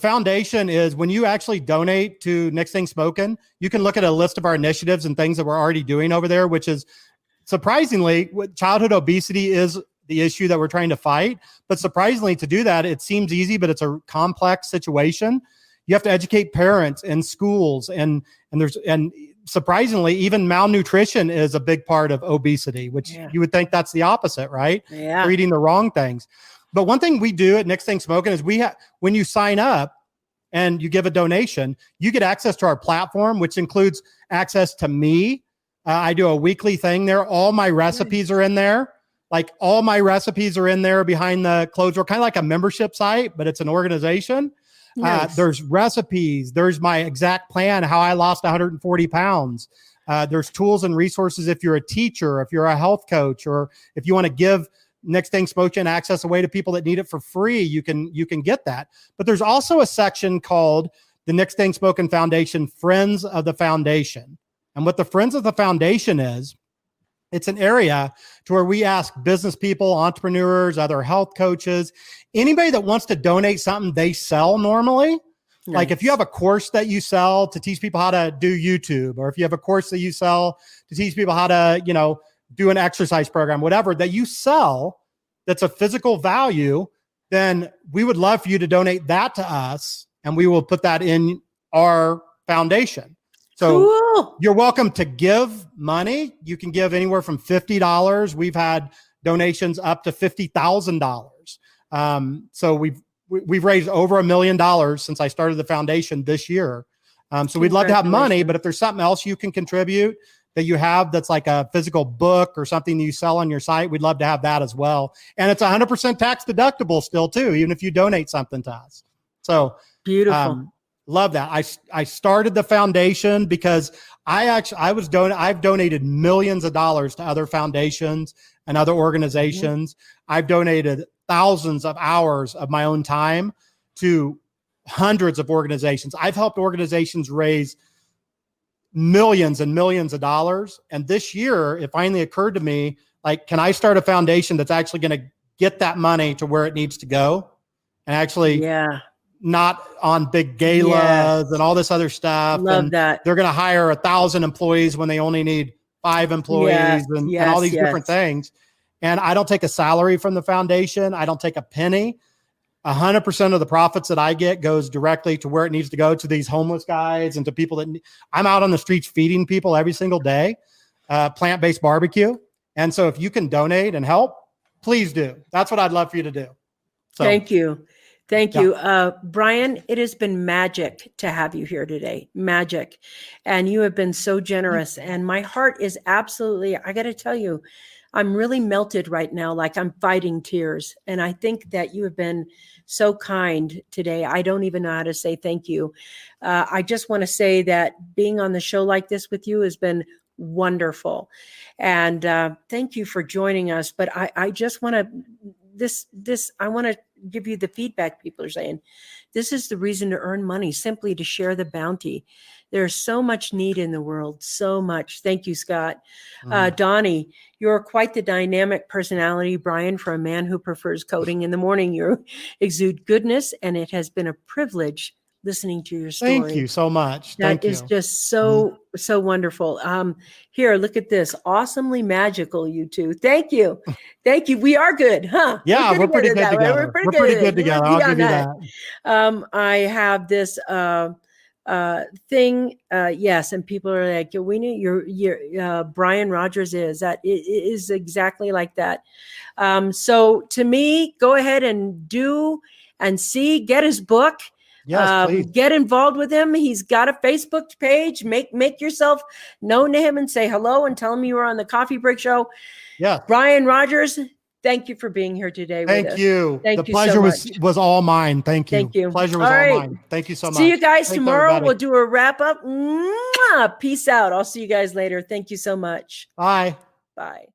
foundation is, when you actually donate to Next Thing Smoking, you can look at a list of our initiatives and things that we're already doing over there, which is surprisingly, childhood obesity is the issue that we're trying to fight. But surprisingly, to do that, it seems easy, but it's a complex situation. You have to educate parents and schools, and surprisingly, even malnutrition is a big part of obesity, which you would think that's the opposite, right? Yeah. We're eating the wrong things. But one thing we do at Next Thing Smoking is when you sign up and you give a donation, you get access to our platform, which includes access to me. I do a weekly thing there. All my recipes are in there. Like, all my recipes are in there behind the closed door, kind of like a membership site, but it's an organization. Nice. There's recipes. There's my exact plan, how I lost 140 pounds. There's tools and resources if you're a teacher, if you're a health coach, or if you want to give Next Thing Smoking access away to people that need it for free, you can get that. But there's also a section called the Next Thing Smoking Foundation Friends of the Foundation. And what the Friends of the Foundation is, it's an area to where we ask business people, entrepreneurs, other health coaches, anybody that wants to donate something they sell normally. Nice. Like, if you have a course that you sell to teach people how to do YouTube, or if you have a course that you sell to teach people how to, do an exercise program, whatever that you sell, that's a physical value, then we would love for you to donate that to us, and we will put that in our foundation. So You're welcome to give money. You can give anywhere from $50. We've had donations up to $50,000. So we've raised over $1 million since I started the foundation this year. So we'd love to have money, but if there's something else you can contribute that you have that's like a physical book or something that you sell on your site, we'd love to have that as well. And it's 100% tax deductible still too, even if you donate something to us. So beautiful. Love that. I started the foundation because I've donated millions of dollars to other foundations and other organizations. Mm-hmm. I've donated thousands of hours of my own time to hundreds of organizations. I've helped organizations raise millions and millions of dollars. And this year, it finally occurred to me, like, can I start a foundation that's actually going to get that money to where it needs to go and actually not on big galas and all this other stuff. Love and that. They're going to hire 1,000 employees when they only need 5 employees and all these different things. And I don't take a salary from the foundation. I don't take a penny. 100% of the profits that I get goes directly to where it needs to go, to these homeless guys and to people that I'm out on the streets feeding people every single day, plant-based barbecue. And so if you can donate and help, please do. That's what I'd love for you to do. So, thank you. Thank you. Brian, it has been magic to have you here today. Magic. And you have been so generous. And my heart is absolutely, I got to tell you, I'm really melted right now, like I'm fighting tears. And I think that you have been so kind today. I don't even know how to say thank you. I just want to say that being on the show like this with you has been wonderful. And thank you for joining us. But I just want to, I want to give you the feedback people are saying. This is the reason to earn money, simply to share the bounty. There's so much need in the world, so much. Thank you, Scott. Donnie, you're quite the dynamic personality, Brian, for a man who prefers coding in the morning. You exude goodness, and it has been a privilege listening to your story. Thank you so much. That is just so, so wonderful. Here, look at this. Awesomely magical, you two. Thank you. Thank you. We are good, huh? Yeah, we're pretty good together. We're pretty good together. I'll give you that. I have this thing. Yes. And people are like, we need your Brian Rodgers is that it is exactly like that. So to me, go ahead and do and see, get his book. Yes, please. Get involved with him. He's got a Facebook page. Make yourself known to him and say hello and tell him you were on the Coffee Break Show. Yeah. Brian Rodgers, thank you for being here today. Thank you. Thank the you pleasure so much. was all mine. Thank you. Thank you. Pleasure was all mine. Thank you so much. See you guys Thanks, tomorrow. everybody. We'll do a wrap up. Mwah! Peace out. I'll see you guys later. Thank you so much. Bye. Bye.